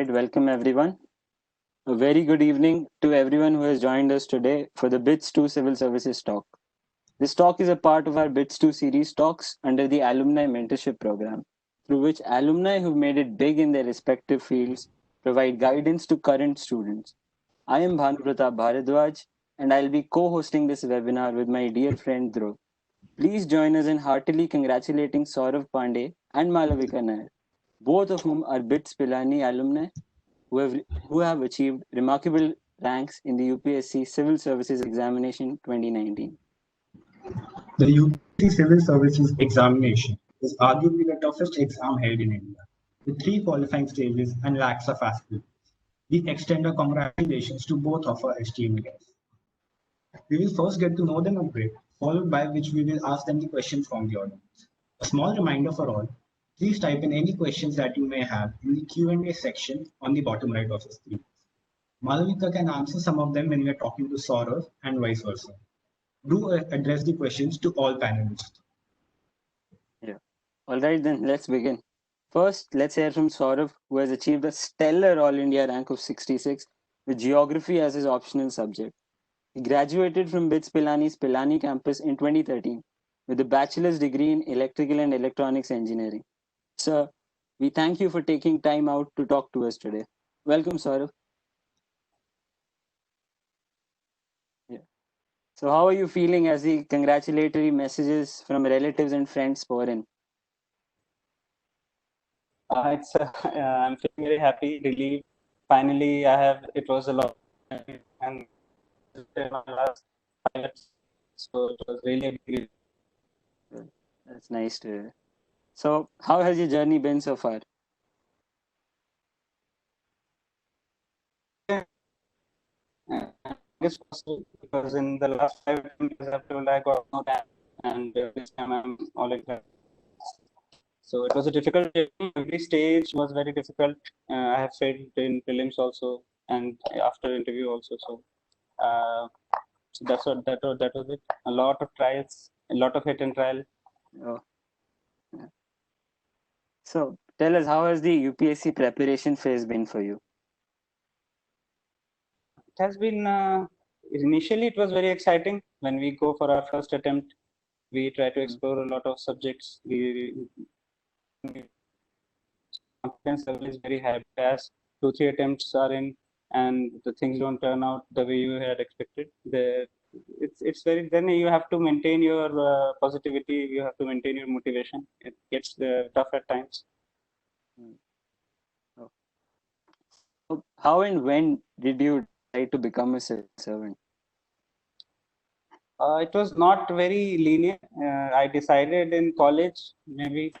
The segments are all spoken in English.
right, welcome everyone. A very good evening to everyone who has joined us today for the BITS2 Civil Services talk. This talk is a part of our BITS2 series talks under the Alumni Mentorship Program, through which alumni who've made it big in their respective fields provide guidance to current students. I am Bhanupratap Bharadwaj, and I'll be co-hosting this webinar with my dear friend Dhruv. Please join us in heartily congratulating Saurav Pandey and Malavika Nair, both of whom are BITS Pilani alumni who have achieved remarkable ranks in the UPSC Civil Services Examination 2019. The UPSC Civil Services Examination is arguably the toughest exam held in India, with 3 qualifying stages and lakhs of aspirants. We extend our congratulations to both of our esteemed guests. We will first get to know them a bit, followed by which we will ask them the questions from the audience. A small reminder for all, please type in any questions that you may have in the Q&A section on the bottom right of the screen. Malavika can answer some of them when we are talking to Saurav and vice versa. Do address the questions to all panelists. Yeah. All right, then let's begin. First, let's hear from Saurav, who has achieved a stellar All India rank of 66 with geography as his optional subject. He graduated from BITS Pilani's Pilani campus in 2013 with a bachelor's degree in electrical and electronics engineering. Sir, we thank you for taking time out to talk to us today. Welcome, Saurav. So how are you feeling as the congratulatory messages from relatives and friends pour in? I'm feeling very happy, relieved. Finally, it was a lot, and my last pilots, so it was really good. That's nice to hear. So how has your journey been so far? It's possible because in the last 5 attempts I told I got no time, and this time I'm all like that. So it was a difficult journey. Every stage was very difficult. I have failed in prelims also, and after interview also. So that was it. A lot of trials, a lot of hit and trial. Oh. Yeah. So tell us, how has the UPSC preparation phase been for you? It has been initially it was very exciting. When we go for our first attempt, we try to explore a lot of subjects. Confidence level is very high. As 2-3 attempts are in, and the things don't turn out the way you had expected. It's very, then you have to maintain your positivity. You have to maintain your motivation. It gets tough at times. So how and when did you decide to become a civil servant? It was not very linear. I decided in college, maybe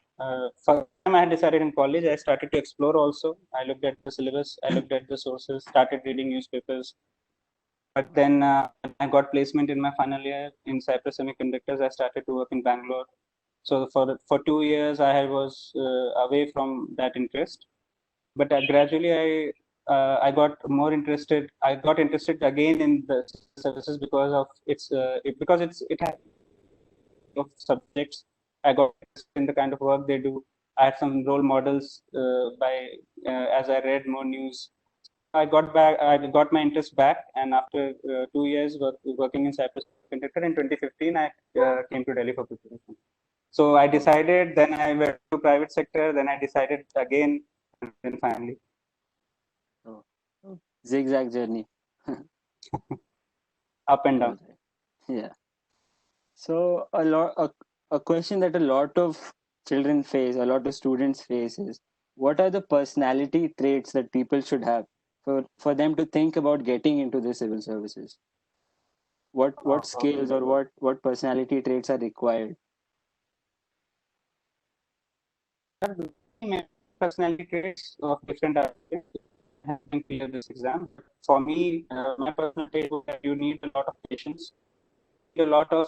first time I had decided in college, I started to explore also. I looked at the syllabus, I looked at the sources, started reading newspapers. But then I got placement in my final year in Cyprus Semiconductors. I started to work in Bangalore. So for 2 years, I was away from that interest. But gradually, I got more interested. I got interested again in the services because of it has of subjects. I got interested in the kind of work they do. I had some role models as I read more news. I got my interest back, and after 2 years working in Cyprus in 2015, I came to Delhi for preparation. So I decided. Then I went to private sector. Then I decided again, and then finally. Oh. Zigzag journey. Up and down. Yeah. So a question that a lot of children face, a lot of students face is, what are the personality traits that people should have for them to think about getting into the civil services? What skills or what personality traits are required? Personality traits of different aspects have been clear this exam. For me, my personal trait was that you need a lot of patience, a lot of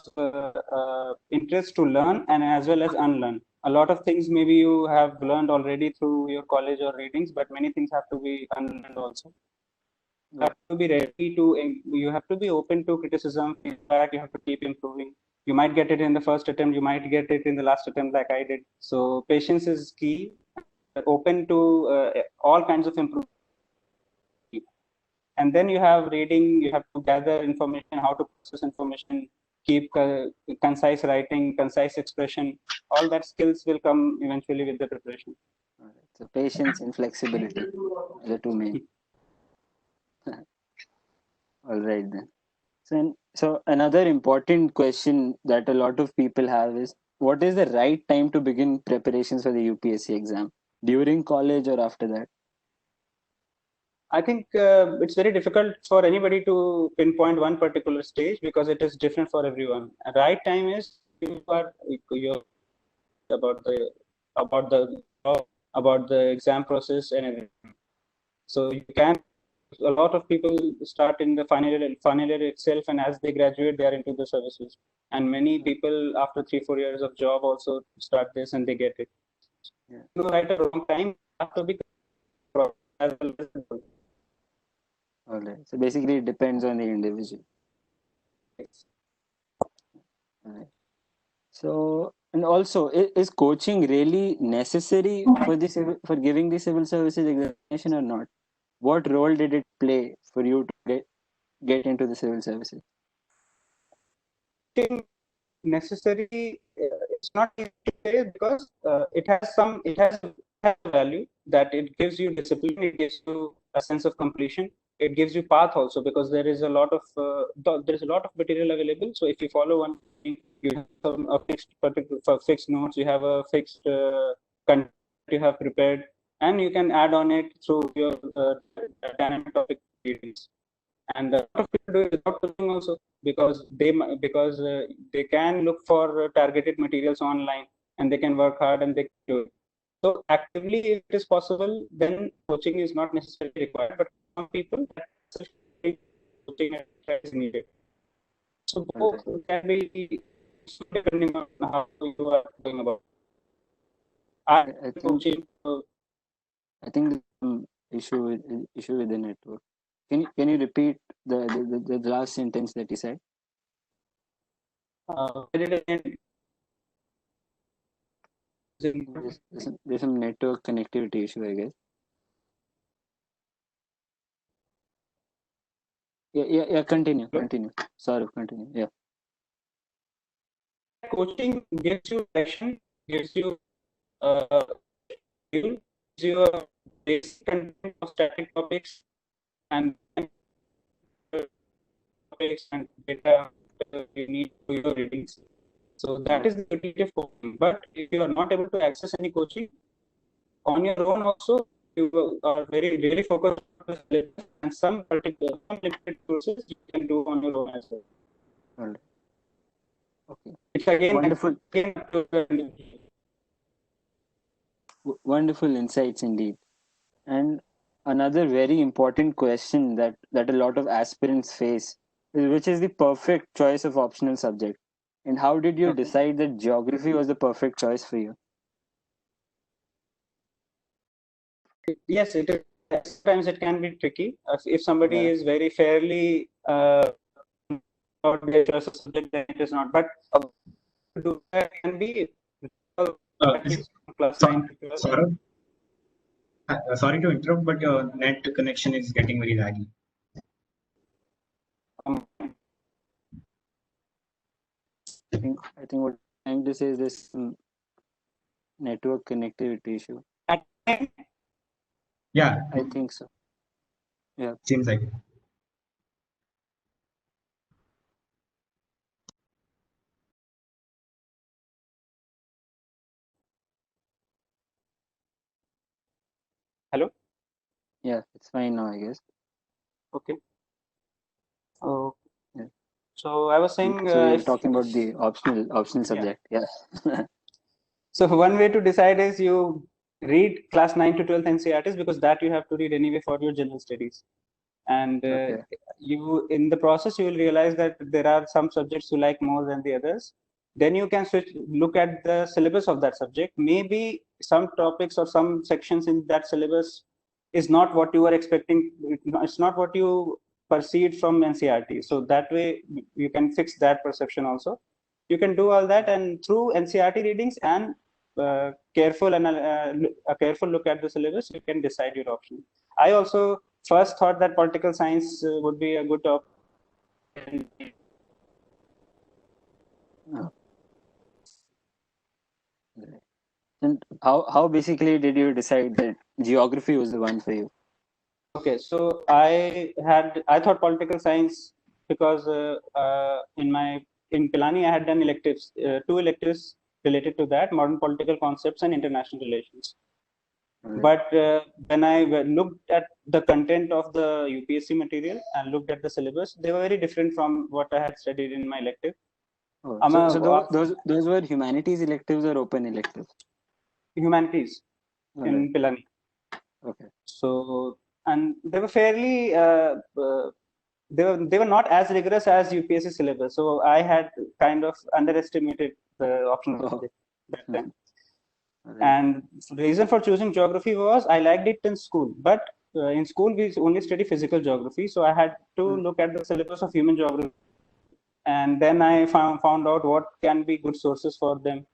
interest to learn and as well as unlearn. A lot of things maybe you have learned already through your college or readings, but many things have to be unlearned also. You have to be ready to, you have to be open to criticism, feedback, you have to keep improving. You might get it in the first attempt, you might get it in the last attempt like I did. So patience is key. Open to all kinds of improvement. And then you have reading, you have to gather information, how to process information, keep concise writing, concise expression. All that skills will come eventually with the preparation. All right. So patience and flexibility are the two main. All right then. So another important question that a lot of people have is, what is the right time to begin preparations for the UPSC exam? During college or after that? I think it's very difficult for anybody to pinpoint one particular stage because it is different for everyone. A right time is you're about the about the about the exam process and everything. So you can, a lot of people start in the final year itself, and as they graduate, they are into the services. And many people after 3-4 years of job also start this and they get it. Yeah. You know, right or wrong time have to be as well as. All right. So basically, it depends on the individual. All right. So, and also, is coaching really necessary for for giving the civil services examination or not? What role did it play for you to get into the civil services? Necessary, it's not easy to say because it has a value that it gives you discipline, it gives you a sense of completion, it gives you path also, because there is a lot of material available. So if you follow one thing, you have a fixed notes, you have a fixed content you have prepared, and you can add on it through your dynamic topic readings. And a lot of people do it without coaching also, because they can look for targeted materials online, and they can work hard and they can do it. So actively, if it is possible, then coaching is not necessarily required. But some people, coaching is needed. So both can be depending on how you are going about. I think Coaching. I think there's some issue with the network. Can you repeat the last sentence that you said? There's some network connectivity issue, I guess. Yeah. Continue. Sorry, continue. Yeah. Coaching gives you direction, gives you gives you a basic content of static topics and topics and data you need to your readings. So that is the utility of coaching. But if you are not able to access any coaching on your own, also you are very focused on the syllabus, and some limited courses you can do on your own as well. All right. Okay. It's again Wonderful. Wonderful insights indeed. And another very important question that a lot of aspirants face is, which is the perfect choice of optional subject, and how did you decide that geography was the perfect choice for you? Yes, it is. Sometimes it can be tricky. If somebody is very fairly choice of subject, then it is not. But do that can be plus 9 to 12. Saurav, sorry to interrupt, but your net connection is getting very laggy. I think what I'm trying to say is this network connectivity issue. Yeah, I think so. Yeah. seems like it. Hello? Yeah, it's fine now, I guess. Okay. Oh. Yeah. So I was saying. So you're talking about the optional subject. Yeah. So one way to decide is you read class 9 to 12 NCERTs, because that you have to read anyway for your general studies. And you, in the process, you will realize that there are some subjects you like more than the others. Then you can look at the syllabus of that subject. Maybe some topics or some sections in that syllabus is not what you are expecting. It's not what you perceived from NCERT. So that way you can fix that perception also. You can do all that, and through NCERT readings and a careful look at the syllabus, you can decide your option. I also first thought that political science would be a good topic. Oh. And how basically did you decide that geography was the one for you? Okay, so I thought political science because in Pilani I had done electives, two electives related to that: modern political concepts and international relations. But when I looked at the content of the UPSC material and looked at the syllabus, they were very different from what I had studied in my elective. Oh, so those were humanities electives or open electives? Humanities in Pilani. Okay. So, and they were fairly they were not as rigorous as UPSC syllabus. So I had kind of underestimated the option that time. And the reason for choosing geography was I liked it in school, but in school we only study physical geography. So I had to look at the syllabus of human geography, and then I found out what can be good sources for them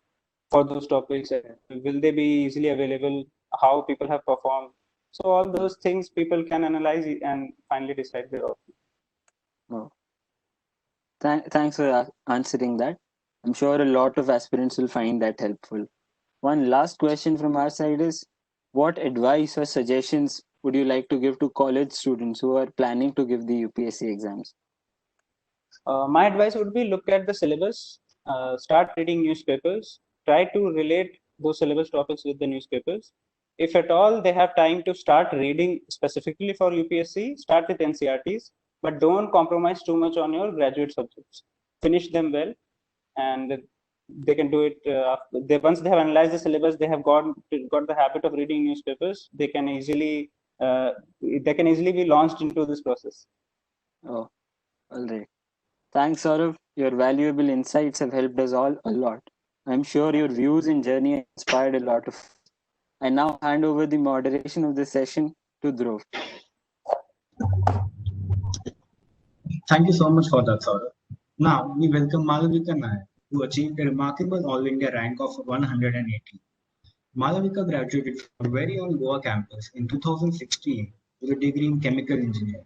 for those topics. Will they be easily available? How people have performed? So all those things people can analyze and finally decide their option. Oh. Thanks for answering that. I'm sure a lot of aspirants will find that helpful. One last question from our side is, what advice or suggestions would you like to give to college students who are planning to give the UPSC exams? My advice would be look at the syllabus, start reading newspapers, try to relate those syllabus topics with the newspapers. If at all they have time to start reading specifically for UPSC, start with NCRTs, but don't compromise too much on your graduate subjects. Finish them well, and they can do it. Once they have analyzed the syllabus, they have got the habit of reading newspapers. They can easily be launched into this process. Oh, all right. Thanks, Saurav. Your valuable insights have helped us all a lot. I'm sure your views and journey have inspired a lot of us. I now hand over the moderation of the session to Dhruv. Thank you so much for that, Saurav. Now, we welcome Malavika Nair, who achieved a remarkable All India rank of 180. Malavika graduated from our very own Goa campus in 2016 with a degree in chemical engineering.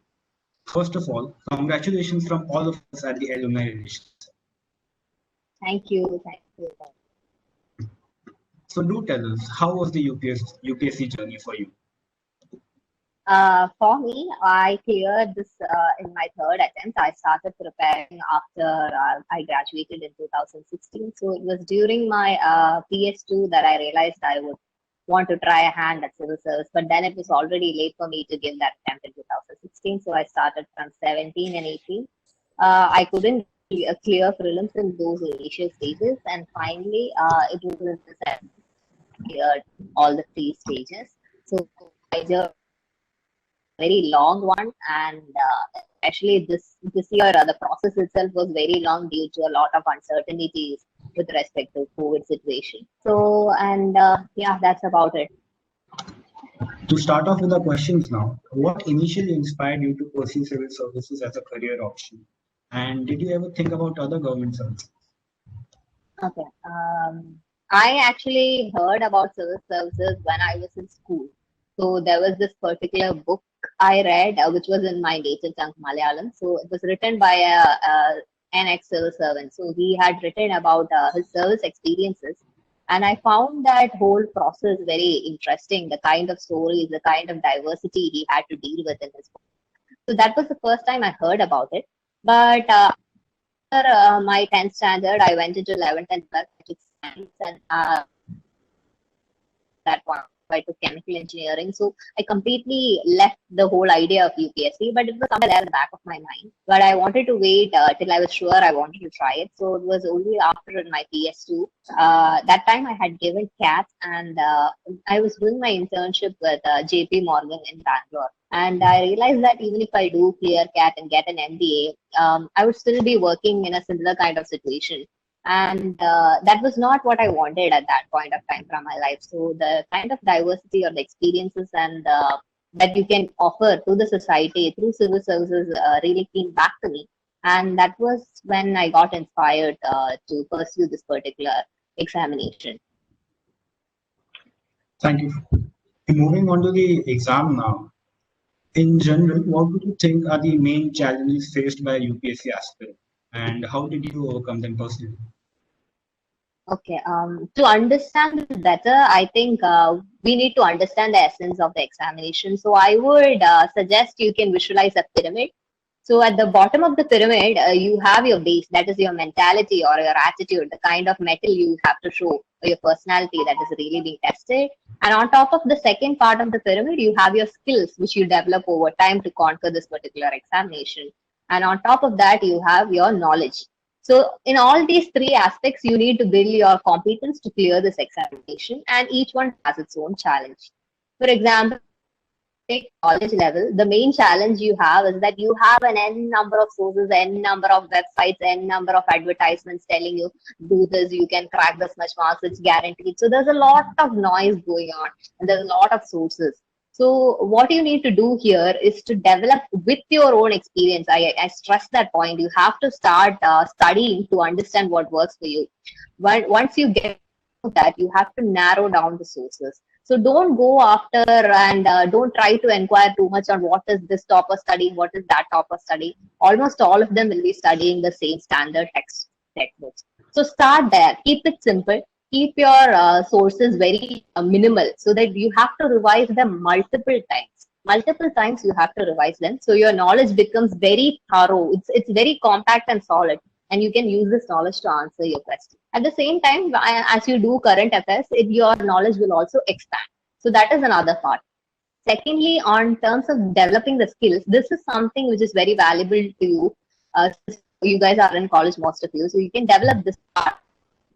First of all, congratulations from all of us at the Alumni Relations. Thank you. Thank you. So do tell us, how was the UPSC journey for you? For me, I cleared this in my third attempt. I started preparing after I graduated in 2016. So it was during my PS2 that I realized I would want to try a hand at civil service, but then it was already late for me to give that attempt in 2016. So I started from 17 and 18. I couldn't clear prelims in those initial stages, and finally, it was in the cleared all the three stages. So I just very long one, and especially this year the process itself was very long due to a lot of uncertainties with respect to COVID situation. So, and yeah, that's about it. To start off with the questions now, what initially inspired you to pursue civil services as a career option, and did you ever think about other government services? Okay, I actually heard about civil services when I was in school. So there was this particular book I read, which was in my native tongue, Malayalam. So it was written by an ex-civil servant. So he had written about his service experiences. And I found that whole process very interesting, the kind of stories, the kind of diversity he had to deal with in his book. So that was the first time I heard about it. But after my 10th standard, I went into 11th and 12th science, and that one I took chemical engineering. So I completely left the whole idea of UPSC, but it was somewhere there in the back of my mind. But I wanted to wait till I was sure I wanted to try it. So it was only after my PS2. That time I had given CAT, and I was doing my internship with JP Morgan in Bangalore. And I realized that even if I do clear CAT and get an MBA, I would still be working in a similar kind of situation. And that was not what I wanted at that point of time from my life. So the kind of diversity or the experiences and that you can offer to the society through civil services really came back to me. And that was when I got inspired to pursue this particular examination. Thank you. Moving on to the exam now. In general, what do you think are the main challenges faced by UPSC aspirants, and how did you overcome them personally? Okay, to understand this better, I think we need to understand the essence of the examination. So I would suggest you can visualize a pyramid. So at the bottom of the pyramid, you have your base, that is your mentality or your attitude, the kind of metal you have to show, or your personality that is really being tested. And on top of the second part of the pyramid, you have your skills, which you develop over time to conquer this particular examination. And on top of that, you have your knowledge. So in all these three aspects, you need to build your competence to clear this examination, and each one has its own challenge. For example, take college level, the main challenge you have is that you have an n number of sources, n number of websites, n number of advertisements telling you do this, you can crack this much marks, it's guaranteed. So there's a lot of noise going on, and there's a lot of sources. So what you need to do here is to develop with your own experience. I stress that point. You have to start studying to understand what works for you. But once you get that, you have to narrow down the sources. So don't go after and don't try to inquire too much on what is this topper studying, what is that topper studying. Almost all of them will be studying the same standard textbooks. So start there. Keep it simple. Keep your sources very minimal so that you have to revise them multiple times. Multiple times you have to revise them. So your knowledge becomes very thorough. It's very compact and solid. And you can use this knowledge to answer your question. At the same time, as you do current affairs, your knowledge will also expand. So that is another part. Secondly, on terms of developing the skills, this is something which is very valuable to you. You guys are in college, most of you, so you can develop this part.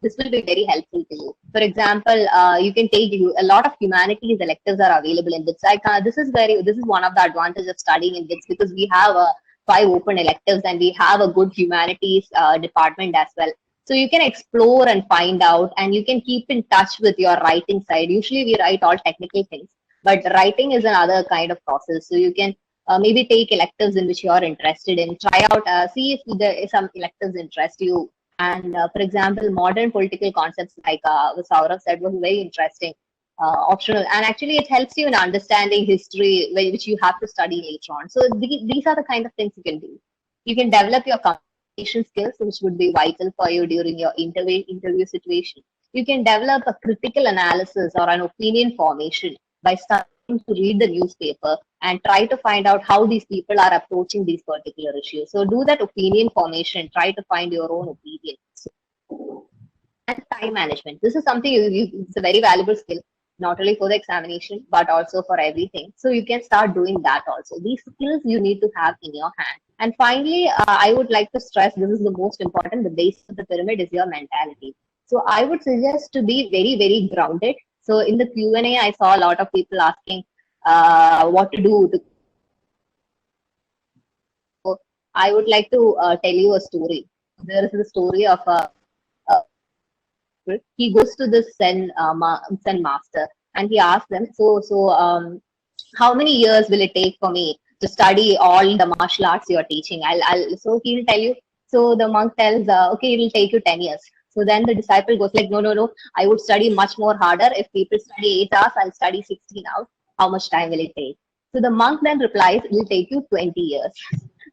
This will be very helpful to you. For example, you can take a lot of humanities electives are available in BITS. This is one of the advantages of studying in BITS because we have 5 open electives and we have a good humanities department as well. So you can explore and find out, and you can keep in touch with your writing side. Usually we write all technical things, but writing is another kind of process. So you can maybe take electives in which you are interested in, try out, see if there is some electives interest you. And for example, modern political concepts like what Saurav said was very interesting, optional. And actually it helps you in understanding history, which you have to study later on. So these are the kind of things you can do. You can develop your communication skills, which would be vital for you during your interview situation. You can develop a critical analysis or an opinion formation by starting to read the newspaper and try to find out how these people are approaching these particular issues. So do that opinion formation, try to find your own opinion. And time management. This is something it's a very valuable skill, not only for the examination, but also for everything. So you can start doing that also. These skills you need to have in your hand. And finally, I would like to stress, this is the most important, the base of the pyramid is your mentality. So I would suggest to be very, very grounded. So in the Q&A, I saw a lot of people asking what to do. So I would like to tell you a story. There is a story of he goes to this Zen master and he asks them, how many years will it take for me to study all the martial arts you're teaching? So he'll tell you. So the monk tells, okay, it will take you 10 years. So then the disciple goes like, no, I would study much more harder. If people study 8 hours, I'll study 16 hours. How much time will it take? So the monk then replies, it will take you 20 years.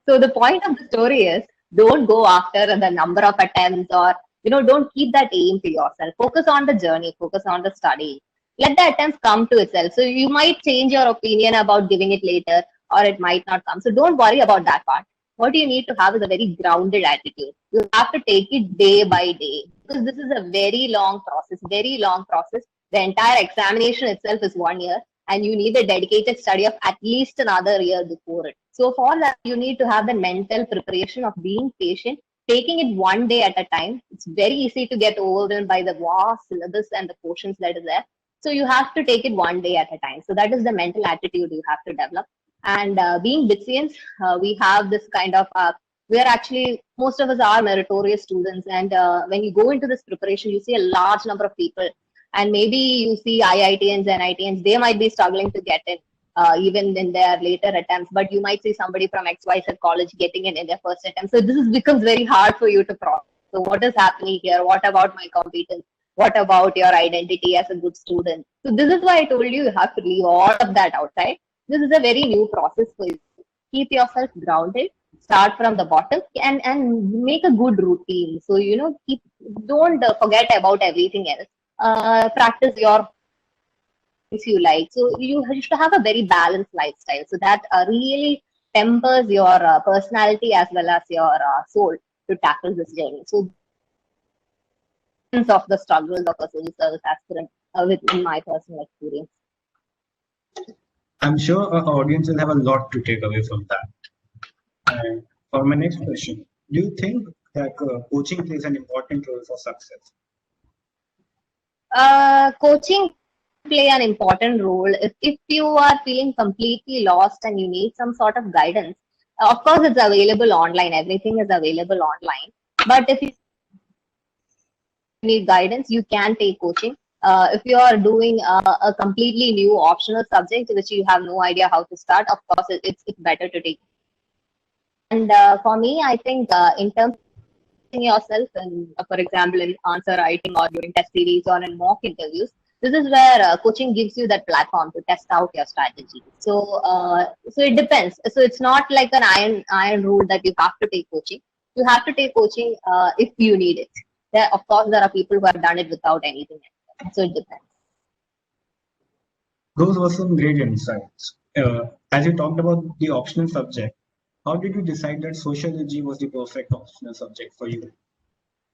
So the point of the story is, don't go after the number of attempts or, don't keep that aim to yourself. Focus on the journey, focus on the study. Let the attempts come to itself. So you might change your opinion about giving it later, or it might not come. So don't worry about that part. What you need to have is a very grounded attitude. You have to take it day by day because this is a very long process, very long process. The entire examination itself is 1 year and you need a dedicated study of at least another year before it. So for that, you need to have the mental preparation of being patient, taking it one day at a time. It's very easy to get overwhelmed by the vast syllabus and the portions that is there. So you have to take it one day at a time. So that is the mental attitude you have to develop. And being BITSians, we have this kind of, we are actually, most of us are meritorious students. And when you go into this preparation, you see a large number of people. And maybe you see IITians and IITians, they might be struggling to get in, even in their later attempts. But you might see somebody from XYZ college getting in their first attempt. So this becomes very hard for you to process. So what is happening here? What about my competence? What about your identity as a good student? So this is why I told you, you have to leave all of that outside This is a very new process for you. Keep yourself grounded, start from the bottom, and make a good routine. So, don't forget about everything else. Practice your things you like. So you should have a very balanced lifestyle. So that really tempers your personality as well as your soul to tackle this journey. So of the struggles of a civil service aspirant within my personal experience. I'm sure our audience will have a lot to take away from that. And for my next question, do you think that coaching plays an important role for success? Coaching play an important role if you are feeling completely lost and you need some sort of guidance. Of course, it's available online. Everything is available online. But if you need guidance, you can take coaching. If you are doing a completely new optional subject which you have no idea how to start, of course, it's better to take. And for me, I think in terms of yourself, and for example, in answer writing or during test series or in mock interviews, this is where coaching gives you that platform to test out your strategy. So it depends. So it's not like an iron rule that you have to take coaching. You have to take coaching if you need it. Of course, there are people who have done it without anything else. So it depends. Those were some great insights. As you talked about the optional subject, how did you decide that sociology was the perfect optional subject for you?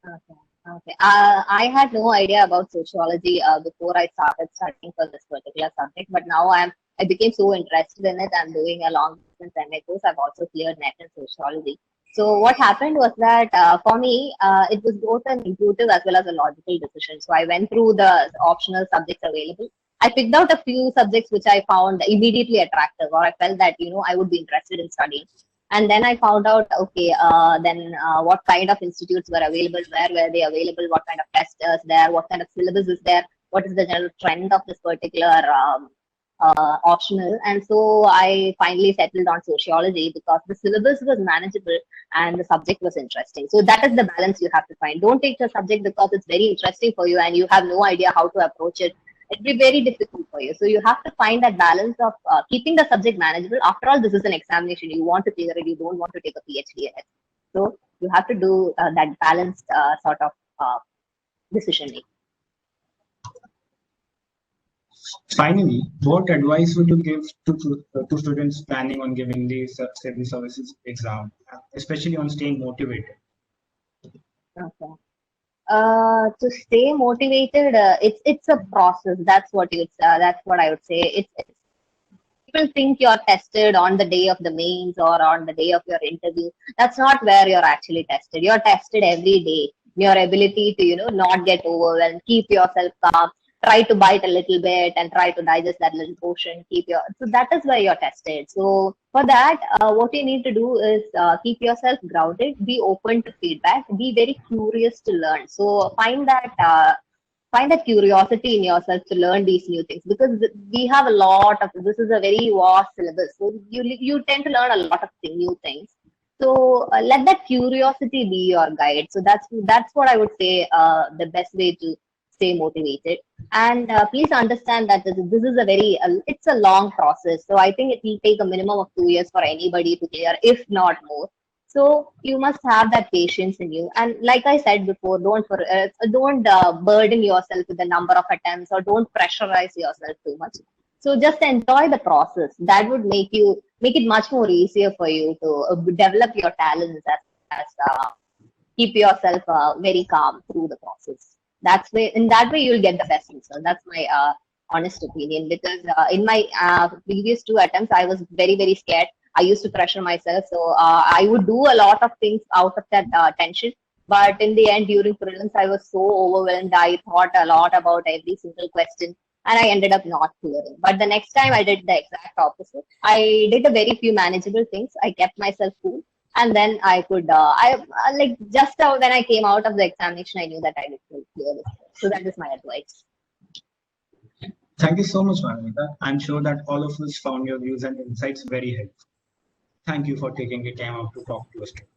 Okay. I had no idea about sociology before I started studying for this particular subject, but now I became so interested in it. I'm doing a long distance MA course. I've also cleared NET in sociology. So what happened was that for me, it was both an intuitive as well as a logical decision. So I went through the optional subjects available. I picked out a few subjects which I found immediately attractive, or I felt that I would be interested in studying. And then I found out, okay, then what kind of institutes were available, where were they available, what kind of tests there, what kind of syllabus is there, what is the general trend of this particular optional. And so I finally settled on sociology because the syllabus was manageable and the subject was interesting. So that is the balance you have to find. Don't take the subject because it's very interesting for you and you have no idea how to approach it. It'll be very difficult for you. So you have to find that balance of keeping the subject manageable. After all, this is an examination. You want to clear it. You don't want to take a PhD in it. So you have to do that balanced sort of decision making. Finally, what advice would you give to students planning on giving the civil services exam, especially on staying motivated? Okay. To stay motivated, it's a process. That's what I would say. It's people think you're tested on the day of the mains or on the day of your interview. That's not where you're actually tested. You're tested every day. Your ability to not get overwhelmed, keep yourself calm, try to bite a little bit and try to digest that little portion. So that is where you're tested. So for that, what you need to do is keep yourself grounded, be open to feedback, be very curious to learn. So find that curiosity in yourself to learn these new things, because we have a lot of this is a very vast syllabus. So you tend to learn a lot of new things. So let that curiosity be your guide. So that's what I would say the best way to stay motivated. And please understand that this is it's a long process. So I think it will take a minimum of 2 years for anybody to clear, if not more. So you must have that patience in you. And like I said before, don't burden yourself with the number of attempts, or don't pressurize yourself too much. So just enjoy the process. That would make it much more easier for you to develop your talents as keep yourself very calm through the process. In that way you'll get the best result. That's my honest opinion, because in my previous 2 attempts I was very, very scared. I used to pressure myself, so I would do a lot of things out of that tension. But in the end, during prelims, I was so overwhelmed. I thought a lot about every single question, and I ended up not clearing. But the next time, I did the exact opposite. I did a very few manageable things. I kept myself cool, and then I could. When I came out of the examination, I knew that I would clear this. So that is my advice. Thank you so much, Malavika. I'm sure that all of us found your views and insights very helpful. Thank you for taking the time out to talk to us today.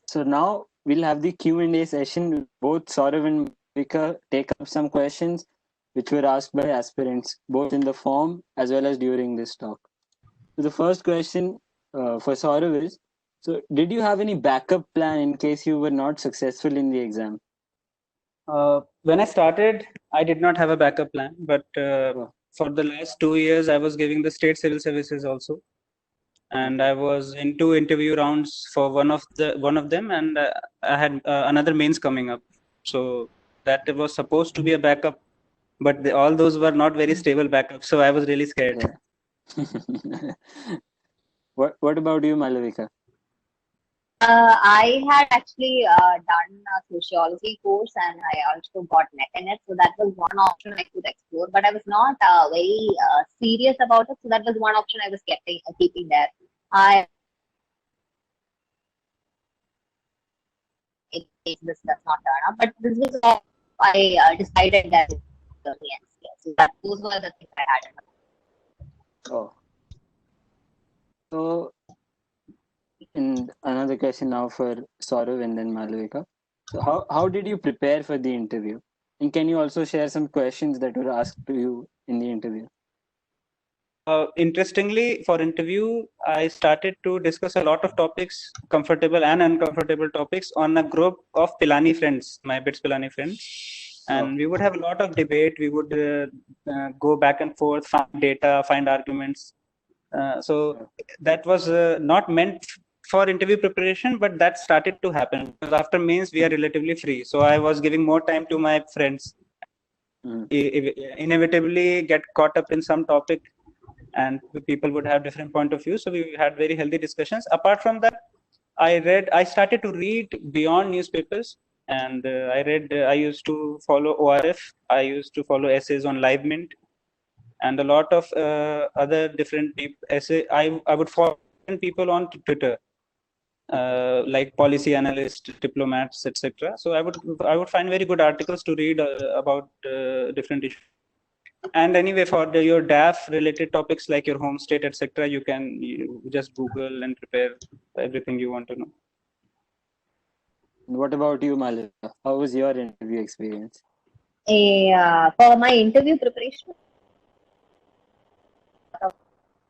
So now we'll have the Q&A session. Both Saurav and Malavika take up some questions which were asked by aspirants, both in the form as well as during this talk. So the first question for Saurav is, so did you have any backup plan in case you were not successful in the exam? When I started, I did not have a backup plan, but for the last 2 years, I was giving the state civil services also, and I was in 2 interview rounds for one of them, and I had another mains coming up. So that was supposed to be a backup, but all those were not very stable backups. So I was really scared. Yeah. What about you, Malavika? I had actually done a sociology course and I also got net in it. So that was one option I could explore, but I was not very serious about it. So that was one option I was keeping there. I it this does not turn up, but this was all I decided that so that those were the things I had. Oh. So, and another question now for Saurav and then Malavika. So how did you prepare for the interview? And can you also share some questions that were asked to you in the interview? Interestingly, for interview, I started to discuss a lot of topics, comfortable and uncomfortable topics, on a group of Pilani friends, my BITS Pilani friends. And we would have a lot of debate. We would go back and forth, find data, find arguments. So that was not meant for interview preparation, but that started to happen because after mains we are relatively free. So I was giving more time to my friends. Inevitably get caught up in some topic, and people would have different point of view. So we had very healthy discussions. Apart from that, I started to read beyond newspapers, and I used to follow ORF. I used to follow essays on Live Mint, and a lot of other different I would follow people on Twitter, like policy analysts, diplomats, etc. So I would find very good articles to read about different issues. And anyway, for your DAF related topics like your home state, etc., you just Google and prepare everything you want to know. What about you, Malavika? How was your interview experience? For my interview preparation,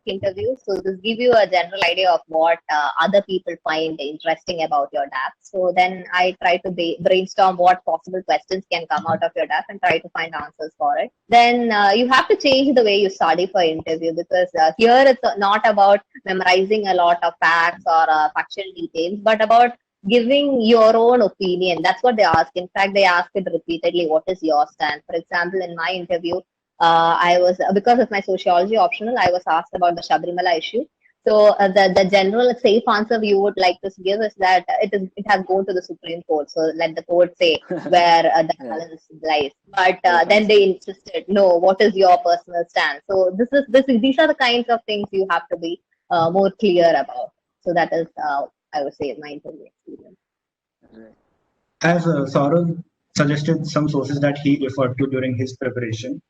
interviews. So this give you a general idea of what other people find interesting about your DAP. So then I try to brainstorm what possible questions can come out of your DAP and try to find answers for it. Then you have to change the way you study for interview, because here it's not about memorizing a lot of facts or factual details, but about giving your own opinion. That's what they ask. In fact, they ask it repeatedly, what is your stand? For example, in my interview, I was, because of my sociology optional, I was asked about the Sabrimala issue. So the general safe answer you would like to give is that it has gone to the Supreme Court. So let the court say where the balance lies. But then they insisted, no, what is your personal stand? So these are the kinds of things you have to be more clear about. So that is, I would say, my interview experience. As Saurav suggested some sources that he referred to during his preparation,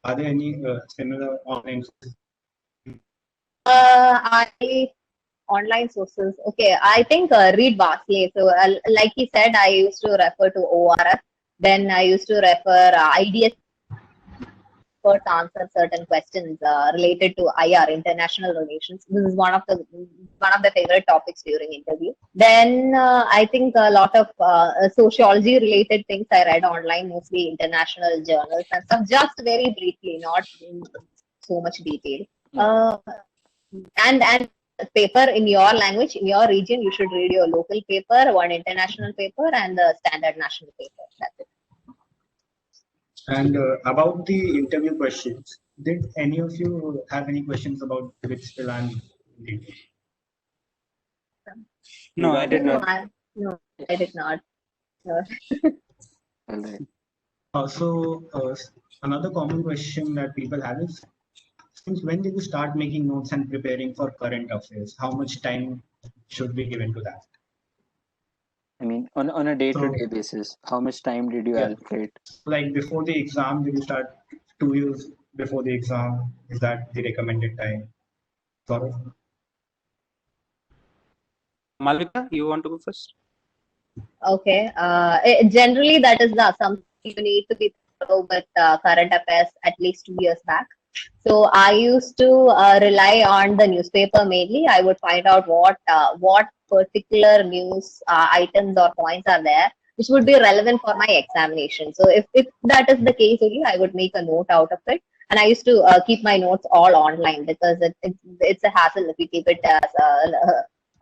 are there any similar online sources? Online sources. Okay, I think read vastly. So, like he said, I used to refer to ORF. Then I used to refer IDS to answer certain questions related to IR, international relations. This is one of the favorite topics during interview. Then I think a lot of sociology related things I read online, mostly international journals and stuff, just very briefly, not in so much detail. And paper in your language, in your region, you should read your local paper, one international paper, and the standard national paper. That's it. And about the interview questions, did any of you have any questions about BITS Pilani? No, I did not. No, I did not. No. All right. Another common question that people have is, since when did you start making notes and preparing for current affairs? How much time should be given to that? I mean, on a day-to-day basis, how much time did you allocate? Like before the exam, did you start 2 years before the exam? Is that the recommended time? Sorry. Malvika, you want to go first? Okay. Generally, that is something you need to be with current affairs at least 2 years back. So I used to rely on the newspaper mainly. I would find out what particular news items or points are there which would be relevant for my examination. So if that is the case only, I would make a note out of it. And I used to keep my notes all online because it's a hassle if you keep it as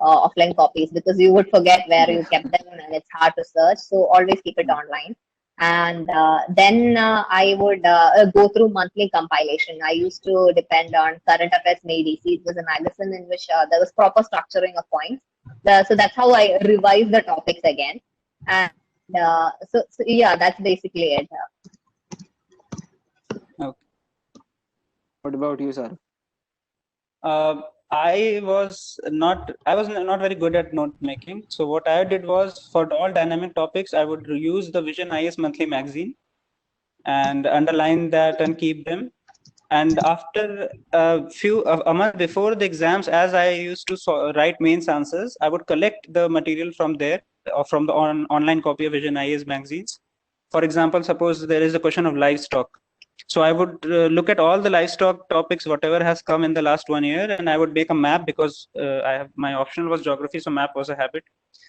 offline copies because you would forget where you kept them and it's hard to search. So always keep it online. And then I would go through monthly compilation. I used to depend on Current Affairs Made Easy. It was a magazine in which there was proper structuring of points. So that's how I revised the topics again. And so yeah, that's basically it. Okay. What about you, sir? I was not very good at note making. So what I did was, for all dynamic topics, I would use the Vision IS monthly magazine and underline that and keep them. And after a month before the exams, as I used to write mains answers, I would collect the material from there or from the online copy of Vision IS magazines. For example, suppose there is a question of livestock. So I would look at all the livestock topics, whatever has come in the last 1 year, and I would make a map because my optional was geography, so map was a habit.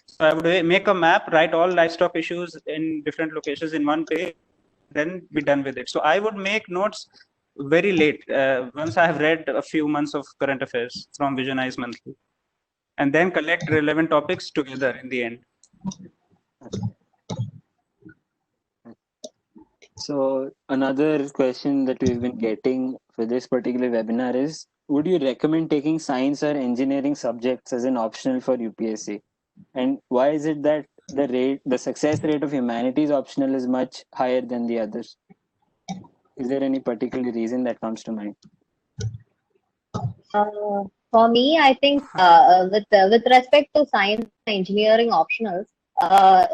So I would make a map, write all livestock issues in different locations in one page, then be done with it. So I would make notes very late once I have read a few months of current affairs from Vision IS monthly, and then collect relevant topics together in the end. So another question that we've been getting for this particular webinar is, would you recommend taking science or engineering subjects as an optional for UPSC? And why is it that the success rate of humanities optional is much higher than the others? Is there any particular reason that comes to mind? For me, I think with respect to science and engineering optionals,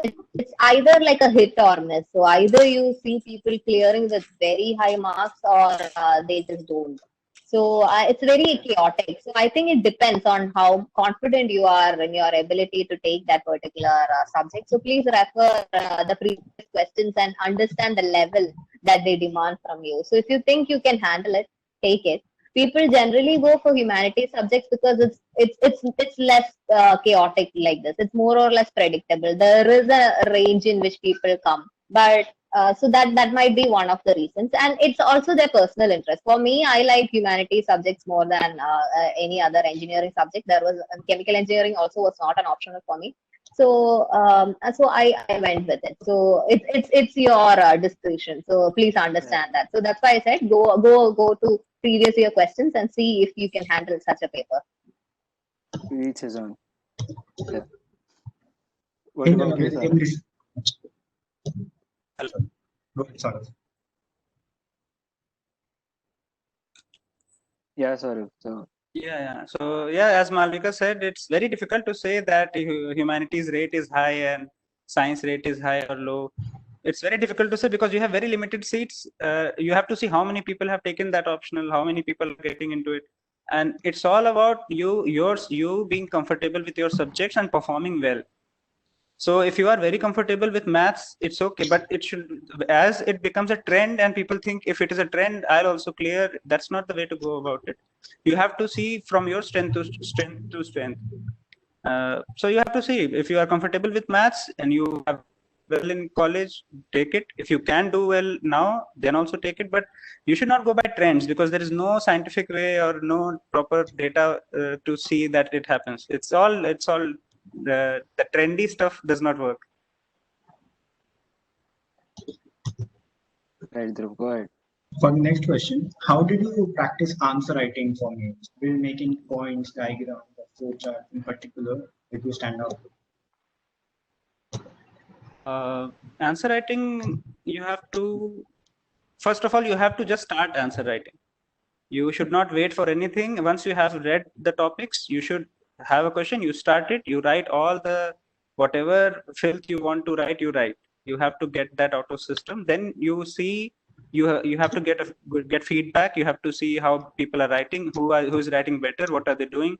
it's either like a hit or miss. So either you see people clearing with very high marks or they just don't. So it's very chaotic. So I think it depends on how confident you are in your ability to take that particular subject. So please refer the previous questions and understand the level that they demand from you. So if you think you can handle it, take it. People generally go for humanities subjects because it's less chaotic like this. It's more or less predictable. There is a range in which people come, but so that might be one of the reasons, and it's also their personal interest. For me, I like humanities subjects more than any other engineering subject. There was chemical engineering also was not an optional for me. So I went with it. So it's your discretion. So please understand that. So that's why I said go to previous year questions and see if you can handle such a paper. Each his own. Yeah. What about you, sir? Hello. Go ahead, Saurav. Yeah, Saurav. So So as Malavika said, it's very difficult to say that humanities rate is high and science rate is high or low. It's very difficult to say because you have very limited seats. You have to see how many people have taken that optional, how many people are getting into it, and it's all about you being comfortable with your subjects and performing well. So if you are very comfortable with maths, it's okay, but it should, as it becomes a trend and people think if it is a trend, I'll also clear, that's not the way to go about it. You have to see from your strength to strength. So you have to see if you are comfortable with maths and you have well in college, take it. If you can do well now, then also take it, but you should not go by trends because there is no scientific way or no proper data to see that it happens. It's all the trendy stuff does not work. right, Dhruv, go ahead. For the next question, how did you practice answer writing for mains? Will making points, diagrams, or flowchart in particular that you stand out? Answer writing, you have to, first of all, you have to just start answer writing. You should not wait for anything. Once you have read the topics, you should have a question, you start it, you write all the, whatever filth you want to write, you write. You have to get that out of system. Then you see, you have to get feedback. You have to see how people are writing, who's writing better, what are they doing.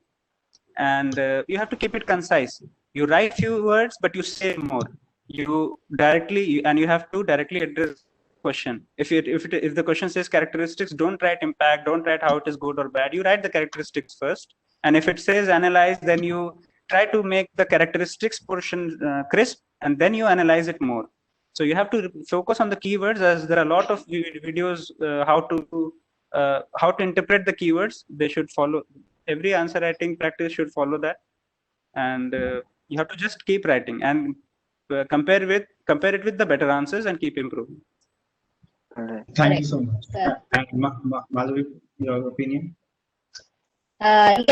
And you have to keep it concise. You write few words, but you say more. You have to directly address question. If the question says characteristics, don't write impact, don't write how it is good or bad. You write the characteristics first. And if it says analyze, then you try to make the characteristics portion crisp, and then you analyze it more. So you have to focus on the keywords, as there are a lot of videos how to interpret the keywords. They should follow. Every answer writing practice should follow that, and you have to just keep writing and compare it with the better answers and keep improving. Thank you so much. And Malavika, your opinion?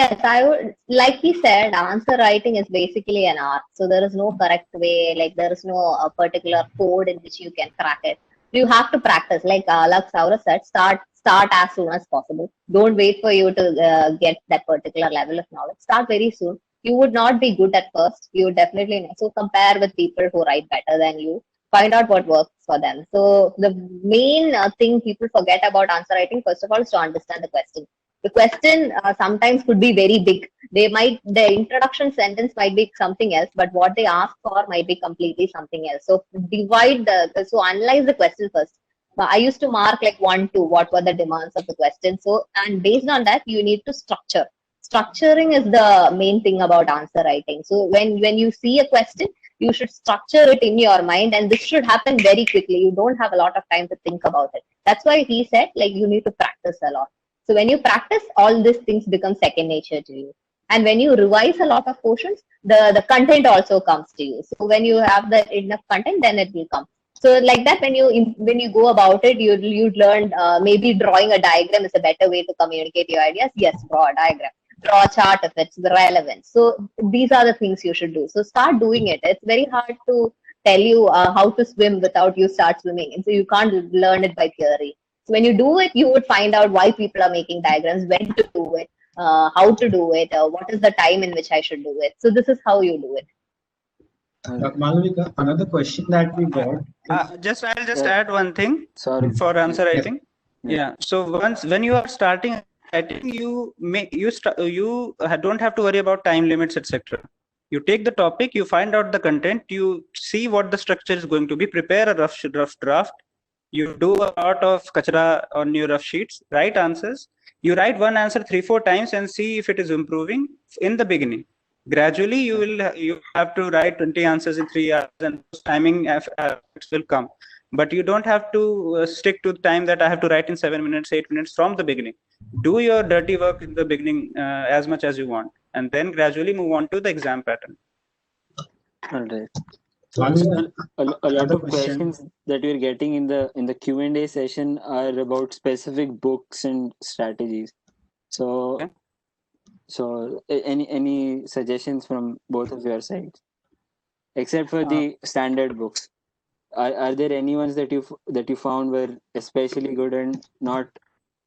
Yes, I would, like he said, answer writing is basically an art. So there is no correct way, like there is no particular code in which you can crack it. You have to practice, like Saurav said, start as soon as possible. Don't wait for you to get that particular level of knowledge. Start very soon. You would not be good at first. You would definitely not. So compare with people who write better than you. Find out what works for them. So the main thing people forget about answer writing, first of all, is to understand the question. The question sometimes could be very big. The introduction sentence might be something else, but what they ask for might be completely something else. So so analyze the question first. I used to mark like 1, 2, what were the demands of the question. So, and based on that, you need to structure. Structuring is the main thing about answer writing. So when you see a question, you should structure it in your mind, and this should happen very quickly. You don't have a lot of time to think about it. That's why he said, like, you need to practice a lot. So when you practice, all these things become second nature to you. And when you revise a lot of portions, the content also comes to you. So when you have the enough content, then it will come. So like that, when you go about it, you'd learn maybe drawing a diagram is a better way to communicate your ideas. Yes, draw a diagram. Draw a chart if it's relevant. So these are the things you should do. So start doing it. It's very hard to tell you how to swim without you start swimming. And so you can't learn it by theory. So when you do it, you would find out why people are making diagrams, when to do it, how to do it, what is the time in which I should do it. So this is how you do it. Malavika, another question that we got. I'll just add one thing. Sorry. For answer writing. Yeah. So when you are starting writing, you don't have to worry about time limits, etc. You take the topic, you find out the content, you see what the structure is going to be, prepare a rough draft. You do a lot of kachra on your rough sheets, write answers. You write one answer 3-4 times and see if it is improving in the beginning. Gradually, you have to write 20 answers in 3 hours, and timing effects will come. But you don't have to stick to the time that I have to write in 7 minutes, 8 minutes from the beginning. Do your dirty work in the beginning as much as you want, and then gradually move on to the exam pattern. All right. So a lot of questions that we're getting in the Q&A session are about specific books and strategies. So, Okay. So any suggestions from both of your sides, except for the standard books? Are there any ones that you found were especially good and not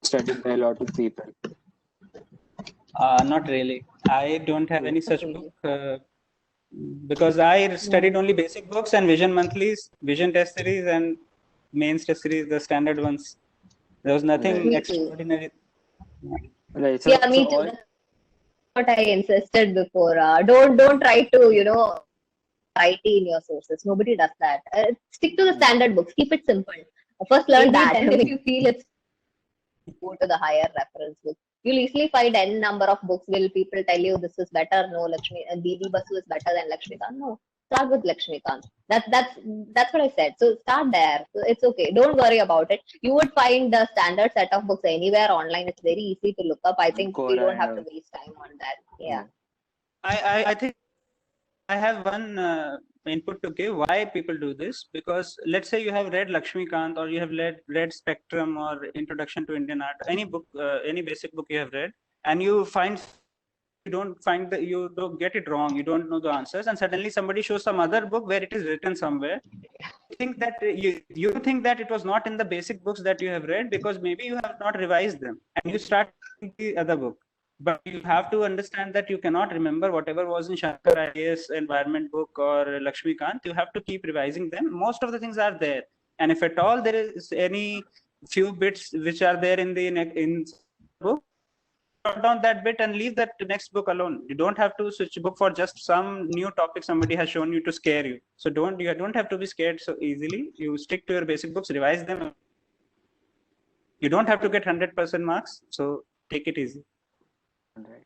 studied by a lot of people? Not really. I don't have any such book. Because I studied only basic books and vision monthlies, vision test series, and mains test series, the standard ones. There was nothing extraordinary. Right. So, Yeah, me too. That's what I insisted before. Don't try to variety in your sources. Nobody does that. Stick to the standard books. Keep it simple. First learn that, and if you feel it's go to the higher reference book. You'll easily find n number of books. Will people tell you this is better? No, BB Basu is better than Lakshmikant. No, start with Lakshmikant. That's what I said. So start there. So it's okay. Don't worry about it. You would find the standard set of books anywhere online. It's very easy to look up. I think we don't have to waste time on that. Yeah. I think I have one input to give why people do this, because let's say you have read Lakshmikant, or you have read Spectrum or Introduction to Indian Art, any book, any basic book you have read, and you don't get it wrong, you don't know the answers, and suddenly somebody shows some other book where it is written somewhere. You think that you think that it was not in the basic books that you have read, because maybe you have not revised them, and you start the other book. But you have to understand that you cannot remember whatever was in Shankar IAS environment book or Lakshmikant. You have to keep revising them. Most of the things are there, and if at all there is any few bits which are there in the book, jot down that bit and leave that next book alone. You don't have to switch book for just some new topic somebody has shown you to scare you. So you don't have to be scared so easily. You stick to your basic books, revise them. You don't have to get 100% marks. So take it easy. Right.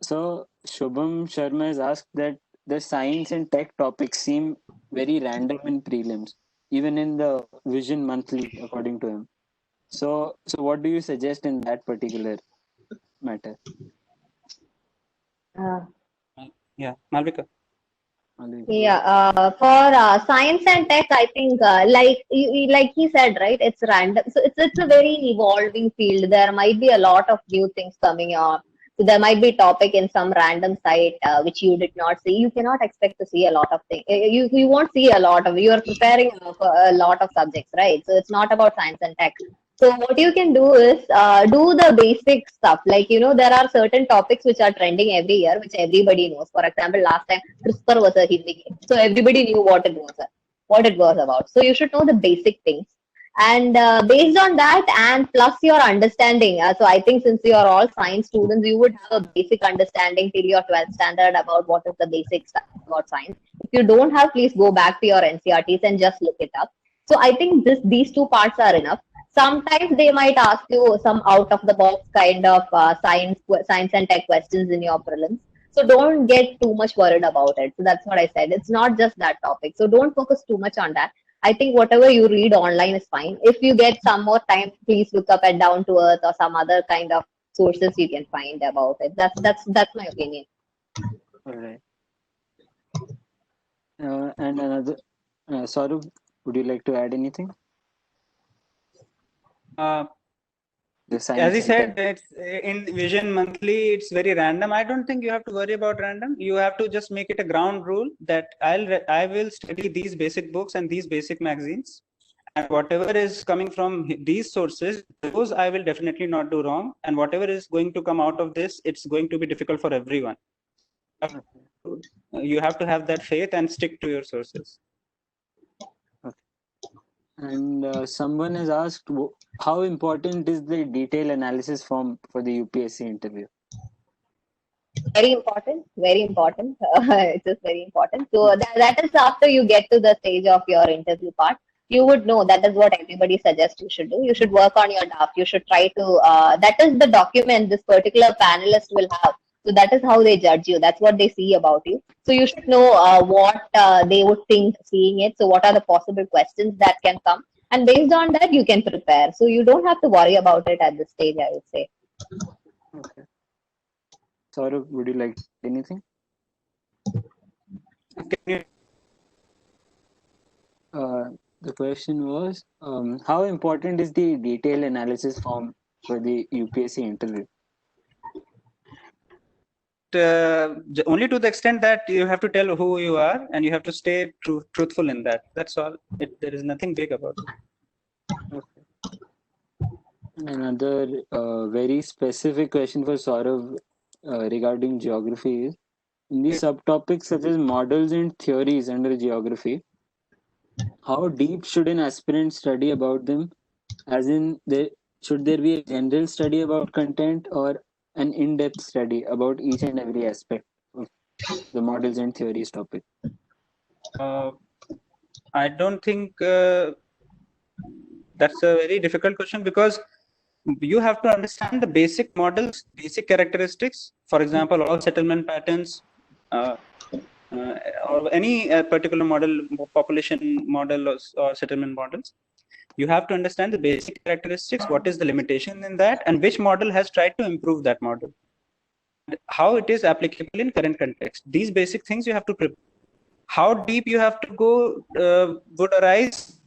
So Shubham Sharma has asked that the science and tech topics seem very random in prelims, even in the Vision Monthly, according to him. So what do you suggest in that particular matter? Yeah, Malvika. Yeah, for science and tech, I think like he said, right? It's random, so it's a very evolving field. There might be a lot of new things coming on. So there might be topic in some random site which you did not see. You cannot expect to see a lot of things. You won't see a lot of. You are preparing for a lot of subjects, right? So it's not about science and tech. So what you can do is do the basic stuff. Like, there are certain topics which are trending every year, which everybody knows. For example, last time CRISPR was a Hindi game, so everybody knew what it was about. So you should know the basic things, and based on that, and plus your understanding. So I think since you are all science students, you would have a basic understanding till your 12th standard about what is the basic stuff about science. If you don't have, please go back to your NCRTs and just look it up. So I think these two parts are enough. Sometimes they might ask you some out of the box kind of science and tech questions in your prelims. So don't get too much worried about it. So that's what I said. It's not just that topic. So don't focus too much on that. I think whatever you read online is fine. If you get some more time, please look up at Down to Earth or some other kind of sources you can find about it. That's my opinion. All right. And another, Saurav, would you like to add anything? As he said, it's in Vision Monthly, it's very random. I don't think you have to worry about random. You have to just make it a ground rule that I will study these basic books and these basic magazines, and whatever is coming from these sources, those I will definitely not do wrong. And whatever is going to come out of this, it's going to be difficult for everyone. You have to have that faith and stick to your sources. And someone has asked, how important is the detailed analysis form for the UPSC interview? Very important, very important. It is very important. So that is after you get to the stage of your interview part. You would know that is what everybody suggests you should do. You should work on your draft. You should try to, that is the document this particular panelist will have. So that is how they judge you. That's what they see about you. So you should know what they would think seeing it. So what are the possible questions that can come? And based on that, you can prepare. So you don't have to worry about it at this stage, I would say. Okay. Saurav, would you like anything? The question was, how important is the detailed analysis form for the UPSC interview? Only to the extent that you have to tell who you are and you have to stay truthful in that. That's all. There is nothing big about it. Okay. Another very specific question for Saurav regarding geography is, in the subtopics such as models and theories under geography, how deep should an aspirant study about them? As in, should there be a general study about content or an in-depth study about each and every aspect of the models and theories topic? I don't think that's a very difficult question, because you have to understand the basic models, basic characteristics. For example, all settlement patterns, or any particular model, population model or settlement models. You have to understand the basic characteristics, what is the limitation in that, and which model has tried to improve that model, and how it is applicable in current context. These basic things you have to prepare. How deep you have to go would arise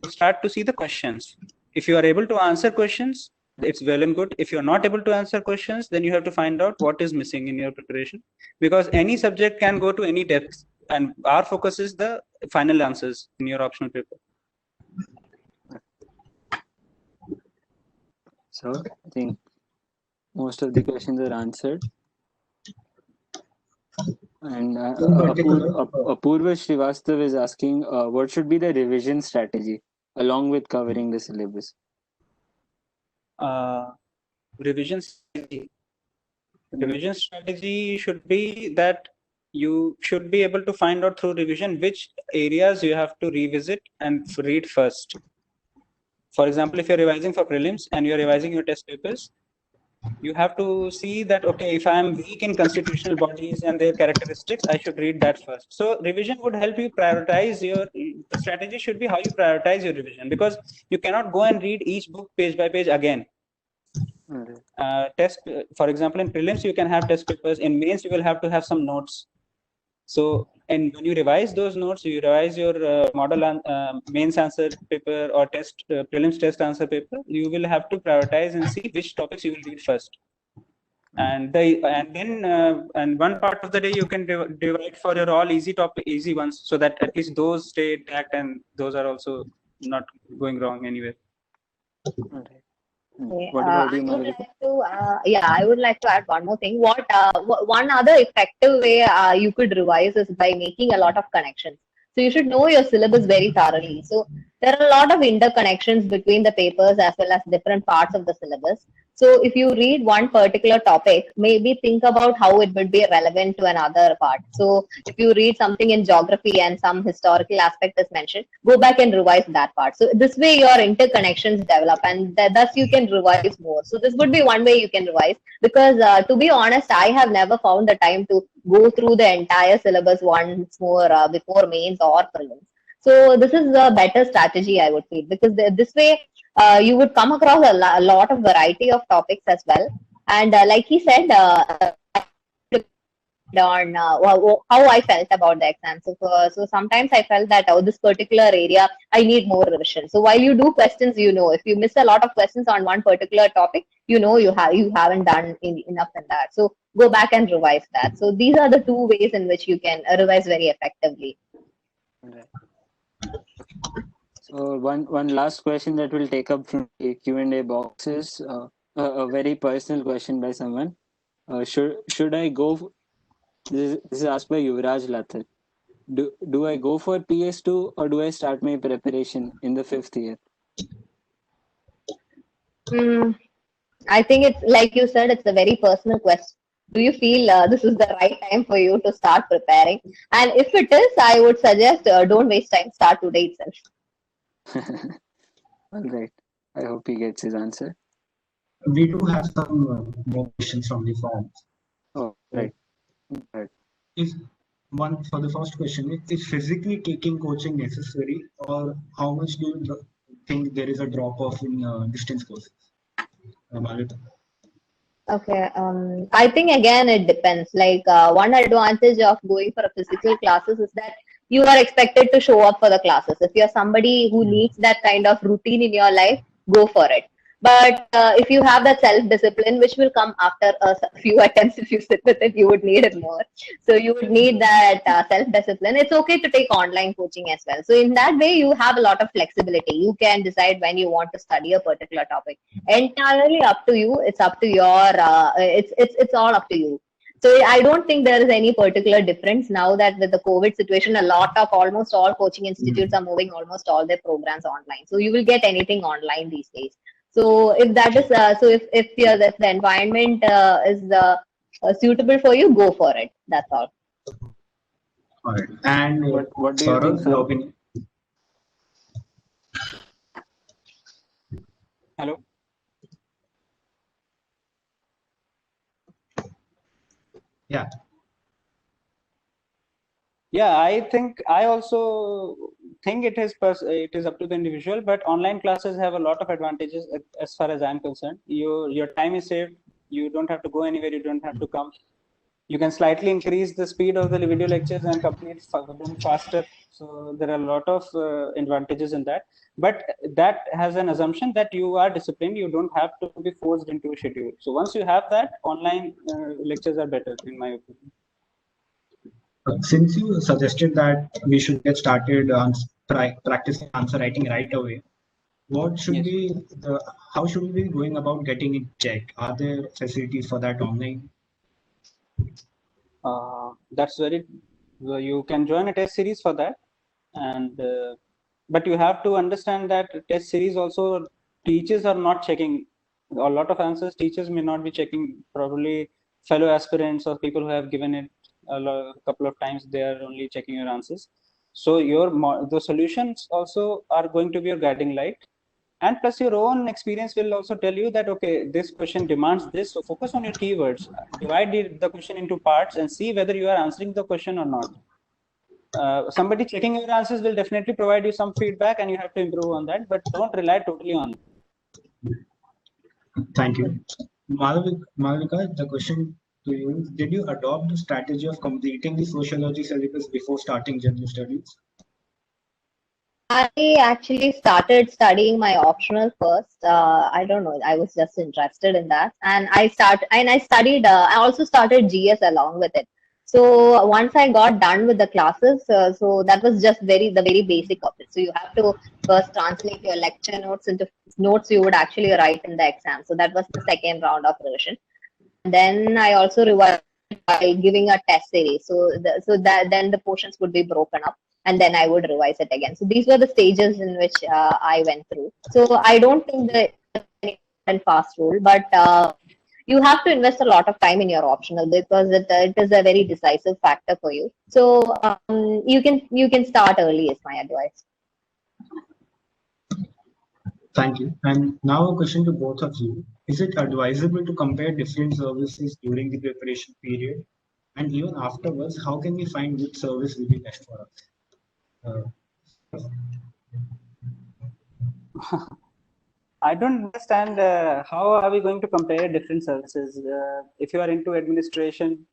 to start to see the questions. If you are able to answer questions, it's well and good. If you're not able to answer questions, then you have to find out what is missing in your preparation, because any subject can go to any depth, and our focus is the final answers in your optional paper. So I think most of the questions are answered. And Apurva Srivastav is asking, what should be the revision strategy along with covering the syllabus? revision strategy. Revision strategy should be that you should be able to find out through revision which areas you have to revisit and read first. For example, if you're revising for prelims and you're revising your test papers, you have to see that, okay, if I'm weak in constitutional bodies and their characteristics, I should read that first. So revision would help you prioritize the strategy should be how you prioritize your revision, because you cannot go and read each book page by page again. For example, in prelims, you can have test papers. In mains, you will have to have some notes. So, and when you revise those notes, you revise your model mains answer paper or prelims test answer paper, you will have to prioritize and see which topics you will read first. And and one part of the day you can divide for your all easy ones, so that at least those stay intact and those are also not going wrong anywhere. Okay. Okay, What about you, I would Malavika? like to, I would like to add one more thing. One other effective way you could revise is by making a lot of connections. So you should know your syllabus very thoroughly. So there are a lot of interconnections between the papers as well as different parts of the syllabus. So if you read one particular topic, maybe think about how it would be relevant to another part. So if you read something in geography and some historical aspect is mentioned, go back and revise that part. So this way your interconnections develop, and thus you can revise more. So this would be one way you can revise, because to be honest, I have never found the time to go through the entire syllabus once more before mains or prelims. So this is a better strategy, I would feel, because this way you would come across a lot of variety of topics as well. And like he said, on how I felt about the exam. So sometimes I felt that this particular area I need more revision. So while you do questions, if you miss a lot of questions on one particular topic, you haven't done enough in that. So go back and revise that. So these are the two ways in which you can revise very effectively. Right. So one last question that will take up from the Q&A box is a very personal question by someone. Should I go? This is asked by Yuvraj Lathar. Do I go for PS2 or do I start my preparation in the 5th year? I think it's like you said, it's a very personal question. Do you feel this is the right time for you to start preparing? And if it is, I would suggest don't waste time. Start today itself. All right. I hope he gets his answer. We do have some more questions from the forums. Oh, right. Right. Is one for the first question, is physically taking coaching necessary, or how much do you think there is a drop off in distance courses? Malavika? Okay. I think again it depends. Like one advantage of going for a physical classes is that you are expected to show up for the classes. If you're somebody who needs that kind of routine in your life, go for it. But if you have that self-discipline, which will come after a few attempts, if you sit with it, you would need it more. So you would need that self-discipline. It's okay to take online coaching as well. So in that way, you have a lot of flexibility. You can decide when you want to study a particular topic. Entirely up to you. It's up to your. It's all up to you. So I don't think there is any particular difference now that with the COVID situation, a lot of almost all coaching institutes are moving almost all their programs online. So you will get anything online these days. So if that is the environment is suitable for you, go for it. That's all. All right. And what do you think, Saurav, your opinion? Hello. Yeah. Yeah, I also think it is up to the individual, but online classes have a lot of advantages as far as I'm concerned. Your time is saved. You don't have to go anywhere. You don't have to come. You can slightly increase the speed of the video lectures and complete them faster. So there are a lot of advantages in that. But that has an assumption that you are disciplined. You don't have to be forced into a schedule. So once you have that, online lectures are better, in my opinion. Since you suggested that we should get started on practicing answer writing right away, what should how should we be going about getting it checked? Are there facilities for that online? That's very. You can join a test series for that, and but you have to understand that test series also teachers are not checking A lot of answers teachers may not be checking. Probably fellow aspirants or people who have given it a couple of times, they are only checking your answers. So the solutions also are going to be your guiding light, and plus your own experience will also tell you that okay, this question demands this, so focus on your keywords, divide the question into parts and see whether you are answering the question or not. Somebody checking your answers will definitely provide you some feedback and you have to improve on that, but don't rely totally on it. Thank you. Malavika, the question to you is, did you adopt the strategy of completing the sociology syllabus before starting general studies? I actually started studying my optional first. I don't know. I was just interested in that, and I studied. I also started GS along with it. So once I got done with the classes, so that was just the very basic of it. So you have to first translate your lecture notes into notes you would actually write in the exam. So that was the second round of revision. Then I also revised by giving a test series. So that then the portions would be broken up, and then I would revise it again. So these were the stages in which I went through. So I don't think that any fast rule, but you have to invest a lot of time in your optional because it is a very decisive factor for you. So you can start early is my advice. Thank you. And now a question to both of you. Is it advisable to compare different services during the preparation period? And even afterwards, how can we find which service will be best for us? I don't understand how are we going to compare different services. If you are into administration,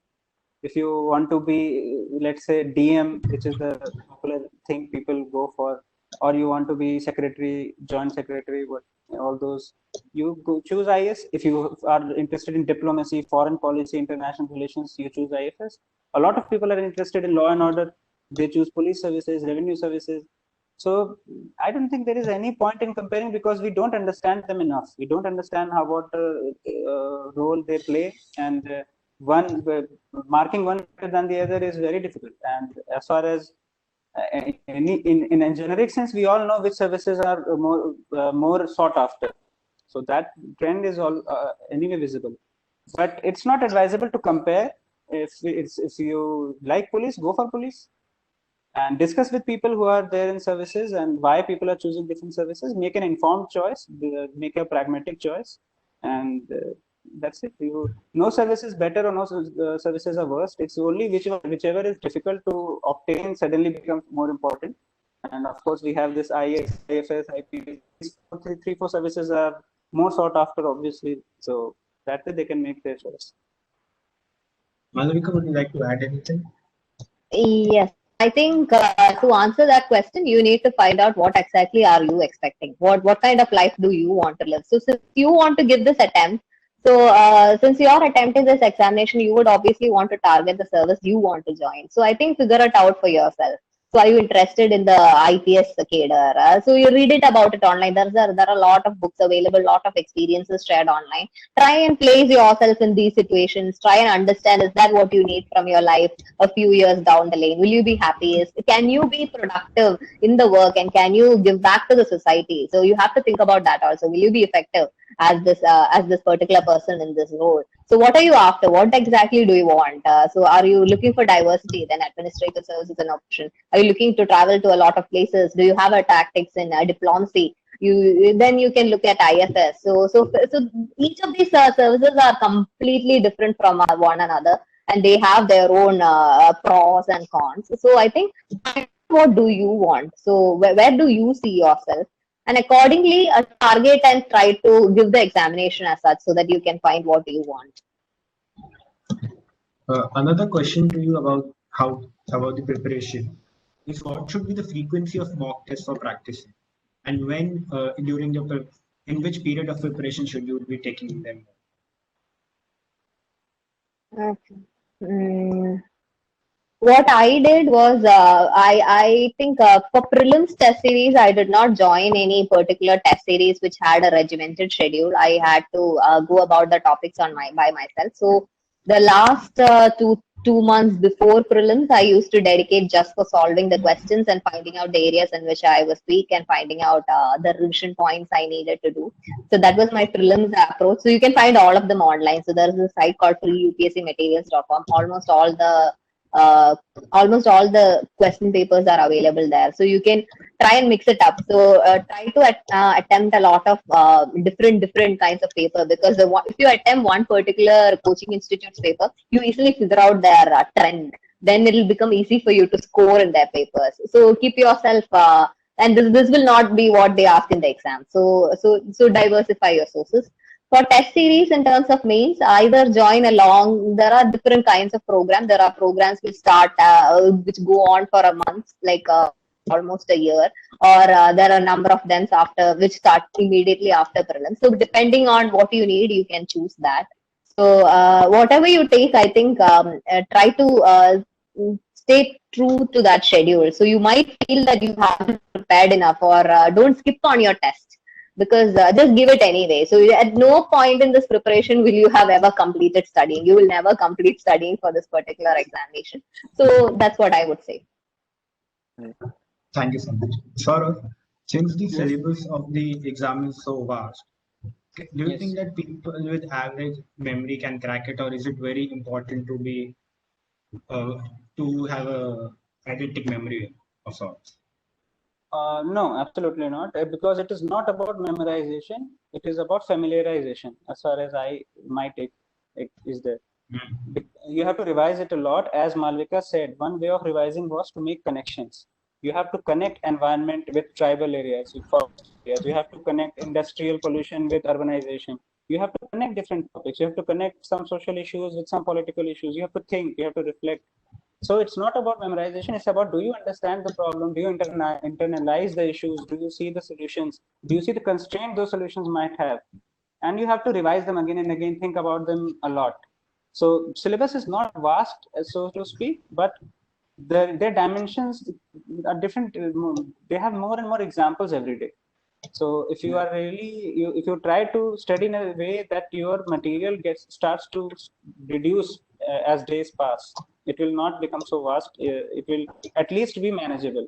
if you want to be, let's say, DM, which is the popular thing people go for, or you want to be secretary, joint secretary, all those, you go choose IS. If you are interested in diplomacy, foreign policy, international relations, you choose IFS. A lot of people are interested in law and order. They choose police services, revenue services. So I don't think there is any point in comparing because we don't understand them enough. We don't understand how what role they play, and one marking one better than the other is very difficult. And as far as in a generic sense, we all know which services are more sought after. So that trend is all anyway visible. But it's not advisable to compare. If you like police, go for police and discuss with people who are there in services and why people are choosing different services. Make an informed choice, make a pragmatic choice, and that's it. No service is better or no services are worst. It's only whichever is difficult to obtain suddenly becomes more important. And of course, we have this IAS, IFS, IP. Three, four services are more sought after, obviously. So that way they can make their choice. Malavika, would you like to add anything? Yes, I think to answer that question, you need to find out what exactly are you expecting. What kind of life do you want to live? So since you want to give this attempt, so since you are attempting this examination, you would obviously want to target the service you want to join. So I think figure it out for yourself. So are you interested in the IPS cadre? So you read it about it online. There are a lot of books available, lot of experiences shared online. Try and place yourself in these situations. Try and understand, is that what you need from your life a few years down the lane? Will you be happy? Can you be productive in the work, and can you give back to the society? So you have to think about that also. Will you be effective as this particular person in this role? So what are you after? What exactly do you want? So are you looking for diversity? Then administrative service is an option. Are you looking to travel to a lot of places? Do you have a tactics in diplomacy? Then you can look at IFS. So each of these services are completely different from one another, and they have their own pros and cons. So I think, what do you want? So where do you see yourself? And accordingly, target and try to give the examination as such so that you can find what you want. Another question to you about the preparation is, what should be the frequency of mock tests for practicing, and when in which period of preparation should you be taking them? Okay. What I did was, I think for prelims test series, I did not join any particular test series which had a regimented schedule. I had to go about the topics by myself. So the last 2 months before prelims, I used to dedicate just for solving the questions and finding out the areas in which I was weak and finding out the revision points I needed to do. So that was my prelims approach. So you can find all of them online. So there is a site called freeupscmaterials.com. Uh, Almost all the question papers are available there. So you can try and mix it up. So try to attempt a lot of different kinds of paper, because if you attempt one particular coaching institute's paper, you easily figure out their trend. Then it will become easy for you to score in their papers. So keep yourself and this will not be what they ask in the exam. So diversify your sources. For test series in terms of mains, either join along. There are different kinds of programs. There are programs which start, which go on for a month, like almost a year, or there are a number of them after which start immediately after prelims. So depending on what you need, you can choose that. So whatever you take, I think try to stay true to that schedule. So you might feel that you haven't prepared enough, or don't skip on your test, because just give it anyway. So at no point in this preparation will you have ever completed studying. You will never complete studying for this particular examination. So that's what I would say. Thank you so much. Saurav, since the syllabus of the exam is so vast, do you think that people with average memory can crack it, or is it very important to be to have a eidetic memory of sorts? No, absolutely not, because it is not about memorization. It is about familiarization, as far as my take is there. You have to revise it a lot. As Malavika said, one way of revising was to make connections. You have to connect environment with tribal areas, with forest areas. You have to connect industrial pollution with urbanization. You have to connect different topics. You have to connect some social issues with some political issues. You have to think, you have to reflect. So it's not about memorization. It's about, do you understand the problem? Do you internalize the issues? Do you see the solutions? Do you see the constraint those solutions might have? And you have to revise them again and again, think about them a lot. So syllabus is not vast, so to speak, but their dimensions are different. They have more and more examples every day. So if you are really, if you try to study in a way that your material starts to reduce as days pass, it will not become so vast. It will at least be manageable.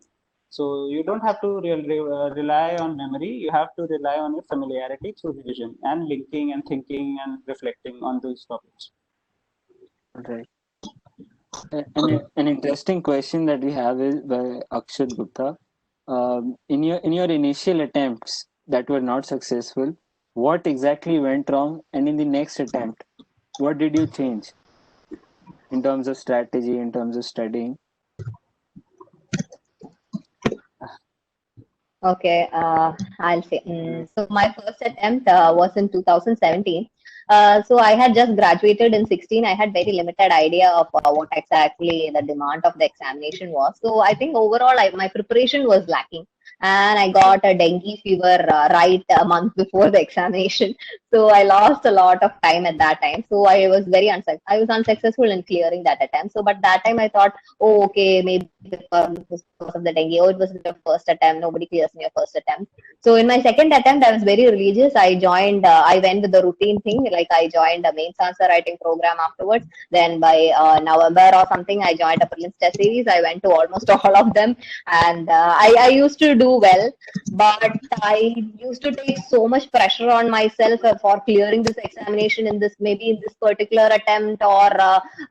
So you don't have to rely on memory. You have to rely on your familiarity through revision and linking and thinking and reflecting on those topics. Right. An interesting question that we have is by Akshat Gupta. In your initial attempts that were not successful, what exactly went wrong, and in the next attempt, what did you change in terms of strategy, in terms of studying? Okay, I'll say. So my first attempt was in 2017. So I had just graduated in 16. I had very limited idea of what exactly the demand of the examination was. So I think overall my preparation was lacking. And I got a dengue fever right a month before the examination. So I lost a lot of time at that time. So I was unsuccessful in clearing that attempt. So but that time I thought, oh, okay, maybe because of the dengue, oh, it was your first attempt, nobody clears in your first attempt. So in my second attempt, I was very religious. I went with the routine thing, like I joined a mains answer writing program afterwards. Then by November or something, I joined a prelims test series. I went to almost all of them, and I used to do well, but I used to take so much pressure on myself for clearing this examination in this particular attempt, or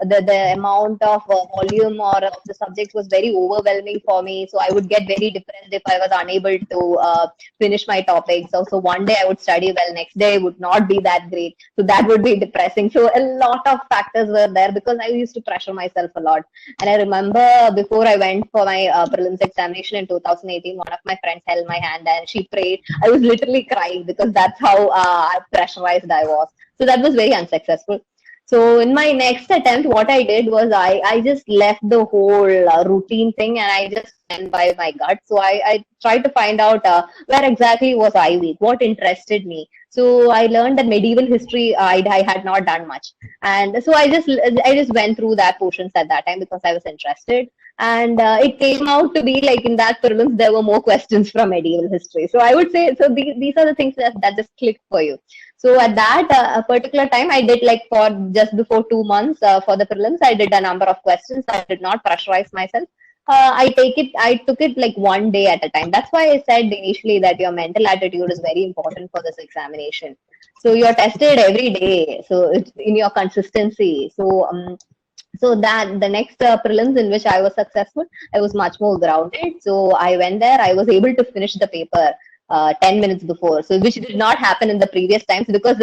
the amount of volume or of the subjects was very overwhelming for me. So I would get very depressed if I was unable to finish my topics. So one day I would study well, next day would not be that great. So that would be depressing. So a lot of factors were there because I used to pressure myself a lot. And I remember before I went for my prelims examination in 2018, one of my friends held my hand and she prayed. I was literally crying because that's how pressurized I was. So that was very unsuccessful. So in my next attempt, what I did was I just left the whole routine thing and I just went by my gut. So I tried to find out where exactly was I weak, what interested me. So I learned that medieval history I had not done much, and so I just went through that portions at that time because I was interested. And it came out to be like in that prelims there were more questions from medieval history. So I would say, so these are the things that just clicked for you. So at that particular time, I did like for just before 2 months for the prelims, I did a number of questions. I did not pressurize myself. I took it like one day at a time. That's why I said initially that your mental attitude is very important for this examination. So you're tested every day. So it's in your consistency. So that the next prelims in which I was successful, I was much more grounded. So I went there. I was able to finish the paper 10 minutes before. So which did not happen in the previous times because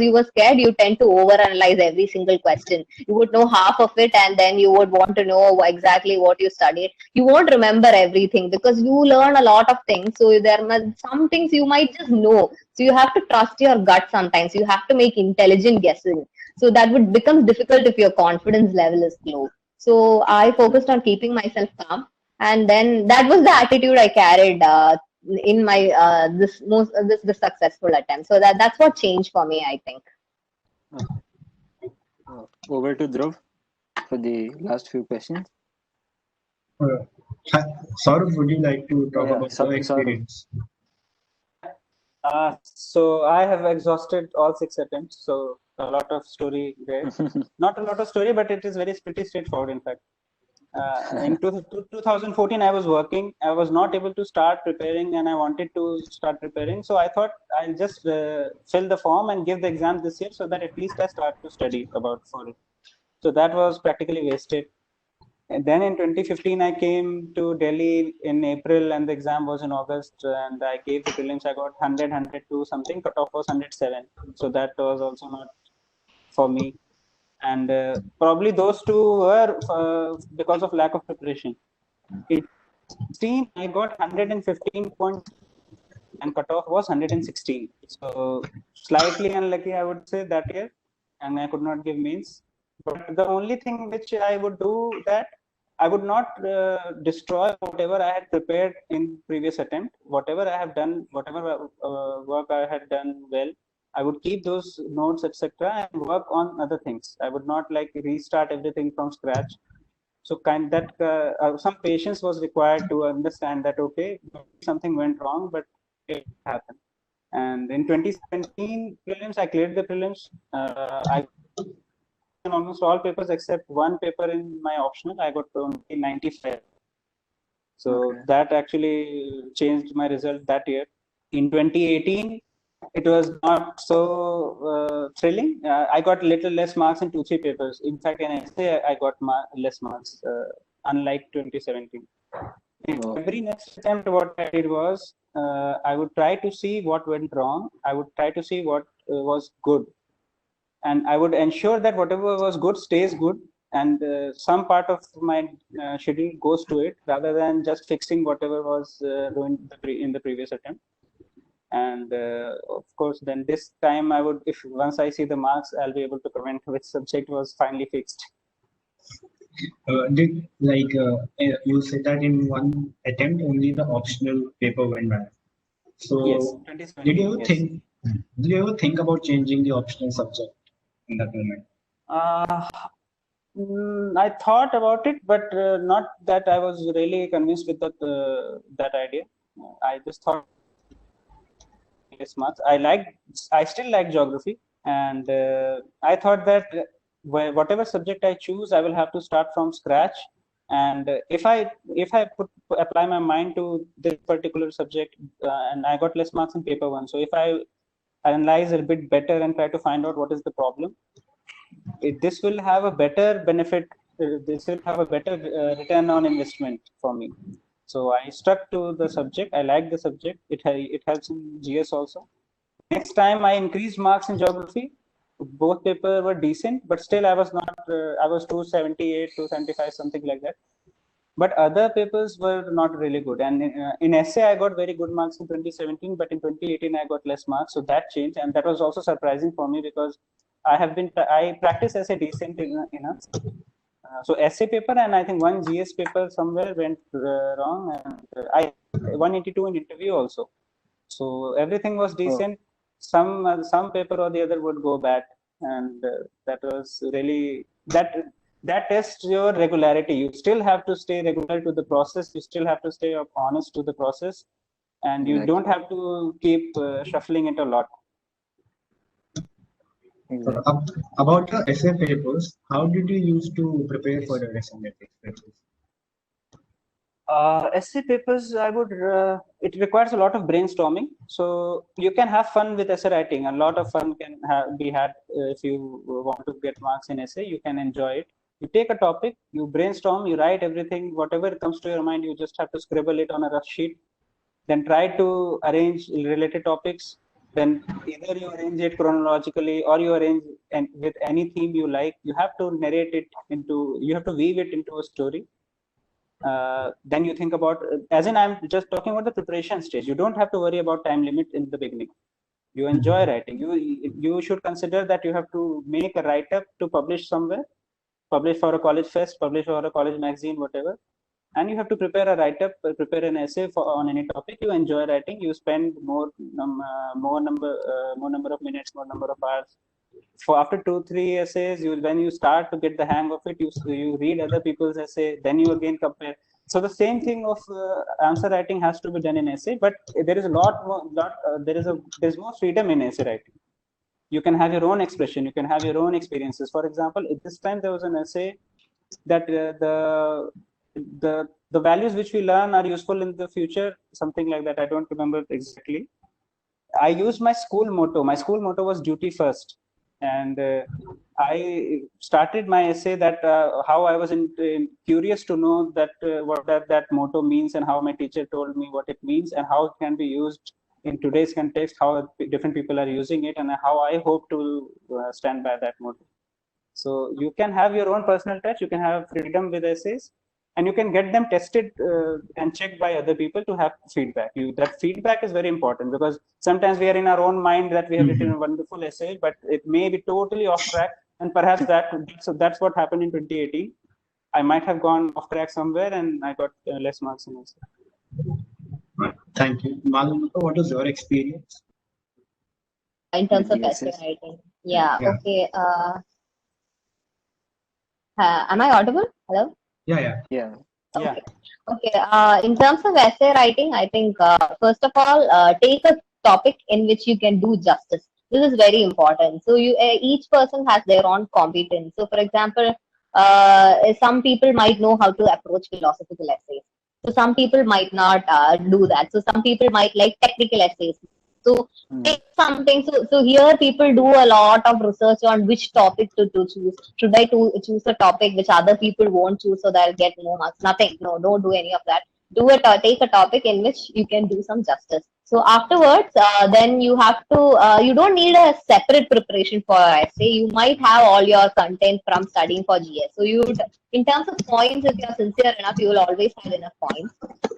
you were scared. You tend to overanalyze every single question. You would know half of it, and then you would want to know exactly what you studied. You won't remember everything because you learn a lot of things. So some things you might just know. So you have to trust your gut sometimes. You have to make intelligent guessing. So that would become difficult if your confidence level is low. So I focused on keeping myself calm, and then that was the attitude I carried in my this successful attempt. So that's what changed for me, I think. Over to Dhruv for the last few questions. Saurav, would you like to talk Yeah, about your Saurav. experience? So I have exhausted all 6 attempts. So a lot of story there. Not a lot of story, but it is pretty straightforward. In fact, in 2014, I was working. I was not able to start preparing, and I wanted to start preparing. So I thought I'll just fill the form and give the exam this year, so that at least I start to study about for it. So that was practically wasted. And then in 2015, I came to Delhi in April, and the exam was in August. And I gave the prelims. I got 100, 102 something. Cutoff was 107. So that was also not for me. And probably those two were because of lack of preparation. In 16, I got 115 points, and cutoff was 116. So slightly unlucky, I would say, that year, and I could not give mains. But the only thing which I would do that I would not destroy whatever I had prepared in previous attempt. Whatever I have done, whatever work I had done well, I would keep those notes, etc., and work on other things. I would not like restart everything from scratch. So some patience was required to understand that okay, something went wrong, but it happened. And in 2017 prelims, I cleared the prelims. I in almost all papers except one paper in my optional. I got only 95. So that actually changed my result that year. In 2018, it was not so thrilling. I got little less marks in 2-3 papers. In fact, in essay, I got less marks, unlike 2017. In every next attempt, what I did was I would try to see what went wrong. I would try to see what was good. And I would ensure that whatever was good stays good, and some part of my schedule goes to it, rather than just fixing whatever was ruined in the previous attempt. And of course, then this time I would, if once I see the marks, I'll be able to comment which subject was finally fixed. You said that in one attempt only the optional paper went bad. So yes, did you ever think about changing the optional subject in that moment? I thought about it, but not that I was really convinced with that idea. I just thought less marks. I still like geography, and I thought that whatever subject I choose, I will have to start from scratch. And if I apply my mind to this particular subject, and I got less marks in paper one, so if I analyze a bit better and try to find out what is the problem, this will have a better benefit. This will have a better return on investment for me. So I stuck to the subject. I like the subject. It helps in GS also. Next time I increased marks in geography. Both papers were decent, but still I was not. I was 278, 275, something like that. But other papers were not really good. And in essay, I got very good marks in 2017, but in 2018 I got less marks. So that changed, and that was also surprising for me because I practice essay decent enough. So essay paper and I think one GS paper somewhere went wrong, and I 182 in interview also. So everything was decent. Some paper or the other would go bad, and that was really that tests your regularity. You still have to stay regular to the process. You still have to stay honest to the process, and you don't have to keep shuffling it a lot. Exactly. About your essay papers, how did you used to prepare for your essay papers? Essay papers, it requires a lot of brainstorming. So you can have fun with essay writing. A lot of fun can be had if you want to get marks in essay. You can enjoy it. You take a topic, you brainstorm, you write everything, whatever comes to your mind, you just have to scribble it on a rough sheet. Then try to arrange related topics. Then either you arrange it chronologically or you arrange and with any theme you like. You have to narrate it into, you have to weave it into a story. Then you think about, as in I'm just talking about the preparation stage. You don't have to worry about time limit in the beginning. You enjoy writing. You should consider that you have to make a write-up to publish somewhere, publish for a college fest, publish for a college magazine, whatever. And you have to prepare a write-up, prepare an essay on any topic. You enjoy writing. You spend more number of minutes, more number of hours. For after 2-3 essays, when you start to get the hang of it, you read other people's essay, then you again compare. So the same thing of answer writing has to be done in essay, but there is a there's more freedom in essay writing. You can have your own expression, you can have your own experiences. For example, at this time there was an essay that the values which we learn are useful in the future, something like that. I don't remember exactly. I used my school motto. My school motto was duty first, and I started my essay that how I was curious to know that what that motto means, and how my teacher told me what it means, and how it can be used in today's context, how different people are using it, and how I hope to stand by that motto. So you can have your own personal touch. You can have freedom with essays, and you can get them tested and checked by other people to have feedback. That feedback is very important, because sometimes we are in our own mind that we have written a wonderful essay, but it may be totally off track, and perhaps that's what happened in 2018. I might have gone off track somewhere, and I got less marks in essay. Right. Thank you. Malavika, what is your experience? In terms of With the essay essays? writing. Yeah, Yeah. okay. Am I audible? Hello? Yeah. Yeah. Yeah. Okay. Okay. In terms of essay writing, I think first of all, take a topic in which you can do justice. This is very important. So each person has their own competence. So, for example, some people might know how to approach philosophical essays. So some people might not do that. So some people might like technical essays. So take something. So here people do a lot of research on which topic to choose. Should I choose a topic which other people won't choose so that I'll get more marks? Nothing. No, don't do any of that. Take a topic in which you can do some justice. So afterwards, then you have to, you don't need a separate preparation for essay. You might have all your content from studying for GS. So in terms of points, if you're sincere enough, you will always have enough points.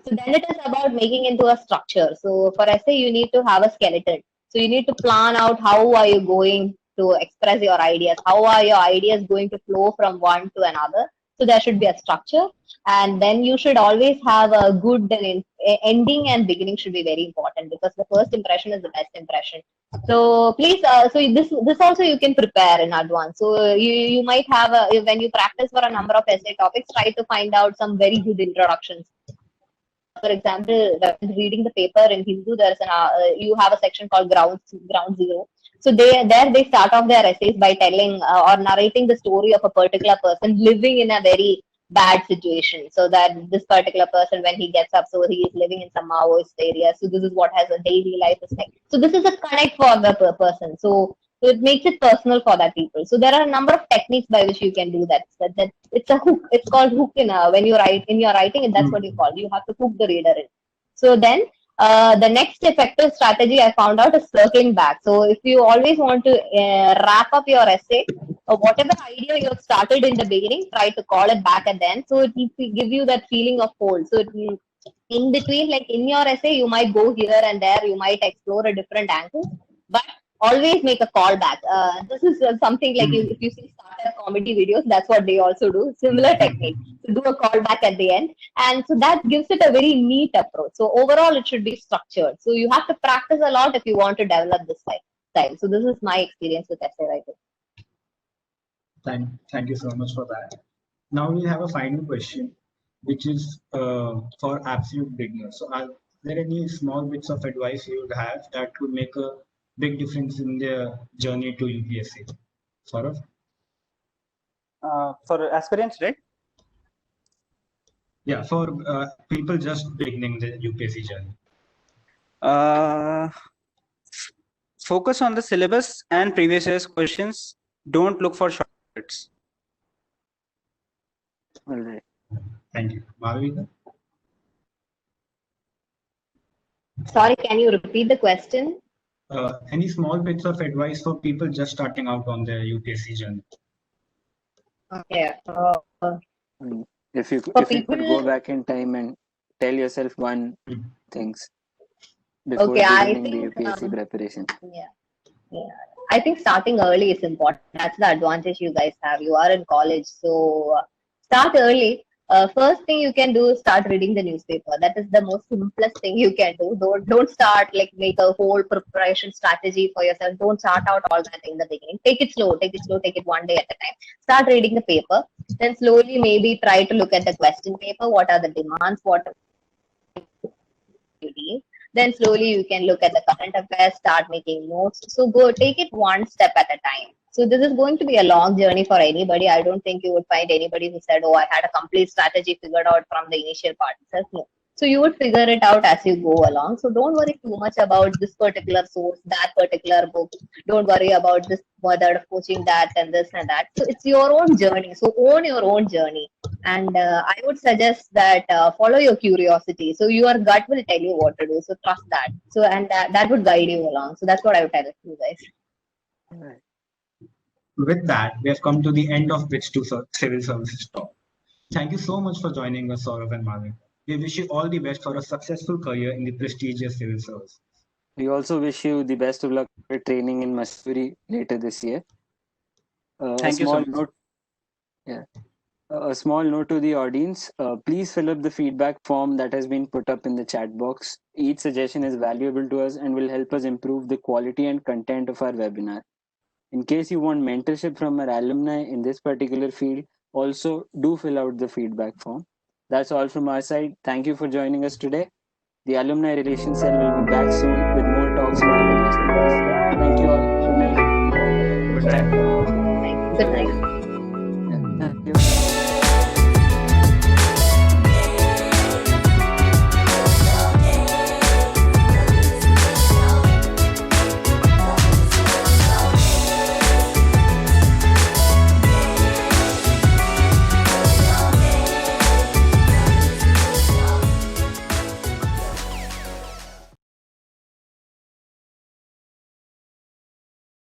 So then it is about making into a structure. So for essay, you need to have a skeleton. So you need to plan out how are you going to express your ideas, how are your ideas going to flow from one to another. So there should be a structure, and then you should always have a good ending, and beginning should be very important, because the first impression is the best impression. So please, so this also you can prepare in advance. So you might have when you practice for a number of essay topics, try to find out some very good introductions. For example, when reading the paper in Hindu, there's you have a section called ground zero. So they start off their essays by telling or narrating the story of a particular person living in a very bad situation. So that this particular person, when he gets up, so he is living in some Maoist area. So this is what has a daily life is like. So this is a connect for the person. So it makes it personal for that people. So there are a number of techniques by which you can do that. That it's a hook. It's called hook in when you write in your writing, and that's what you call. You have to hook the reader in. So then the next effective strategy I found out is circling back. So if you always want to wrap up your essay, or whatever idea you have started in the beginning, try to call it back at the end. So it will give you that feeling of whole. So in between, like in your essay, you might go here and there, you might explore a different angle, but always make a callback. This is something like if you see startup comedy videos, that's what they also do. Similar technique. So do a callback at the end, and so that gives it a very neat approach. So overall, it should be structured. So you have to practice a lot if you want to develop this style. So this is my experience with essay writing. Thank you so much for that. Now we have a final question, which is for absolute beginners. So are there any small bits of advice you would have that could make a big difference in their journey to UPSC? Saurav? For aspirants, right? Yeah, for people just beginning the UPSC journey. Focus on the syllabus and previous year's questions. Don't look for shortcuts. All right. Thank you. Malavika? Sorry, can you repeat the question? Any small bits of advice for people just starting out on their UPSC journey? Okay. If you For could go people, back in time and tell yourself one things before okay, I beginning the think, UPSC preparation. yeah. I think starting early is important. That's the advantage you guys have. You are in college, so start early. First thing you can do is start reading the newspaper. That is the most simplest thing you can do. Don't start like make a whole preparation strategy for yourself. Don't start out all that in the beginning. Take it slow. Take it one day at a time. Start reading the paper. Then slowly maybe try to look at the question paper. What are the demands? What you need. Then slowly you can look at the current affairs, start making notes. So go take it one step at a time. So this is going to be a long journey for anybody. I don't think you would find anybody who said, "Oh, I had a complete strategy figured out from the initial part itself." No. So you would figure it out as you go along. So don't worry too much about this particular source, that particular book. Don't worry about this method of coaching, that and this and that. So it's your own journey. So own your own journey. And I would suggest that follow your curiosity. So your gut will tell you what to do. So trust that. So and that would guide you along. So that's what I would tell you guys. All right. With that, we have come to the end of BITS2 Civil Services talk. Thank you so much for joining us, Saurav and Malavika. We wish you all the best for a successful career in the prestigious civil service. We also wish you the best of luck with training in Missouri later this year. Thank you so much. A small note to the audience. Please fill up the feedback form that has been put up in the chat box. Each suggestion is valuable to us and will help us improve the quality and content of our webinar. In case you want mentorship from our alumni in this particular field, also do fill out the feedback form. That's all from our side. Thank you for joining us today. The Alumni Relations Cell will be back soon with more talks on alumni studies. Thank you all. Good night. Good night. Good night.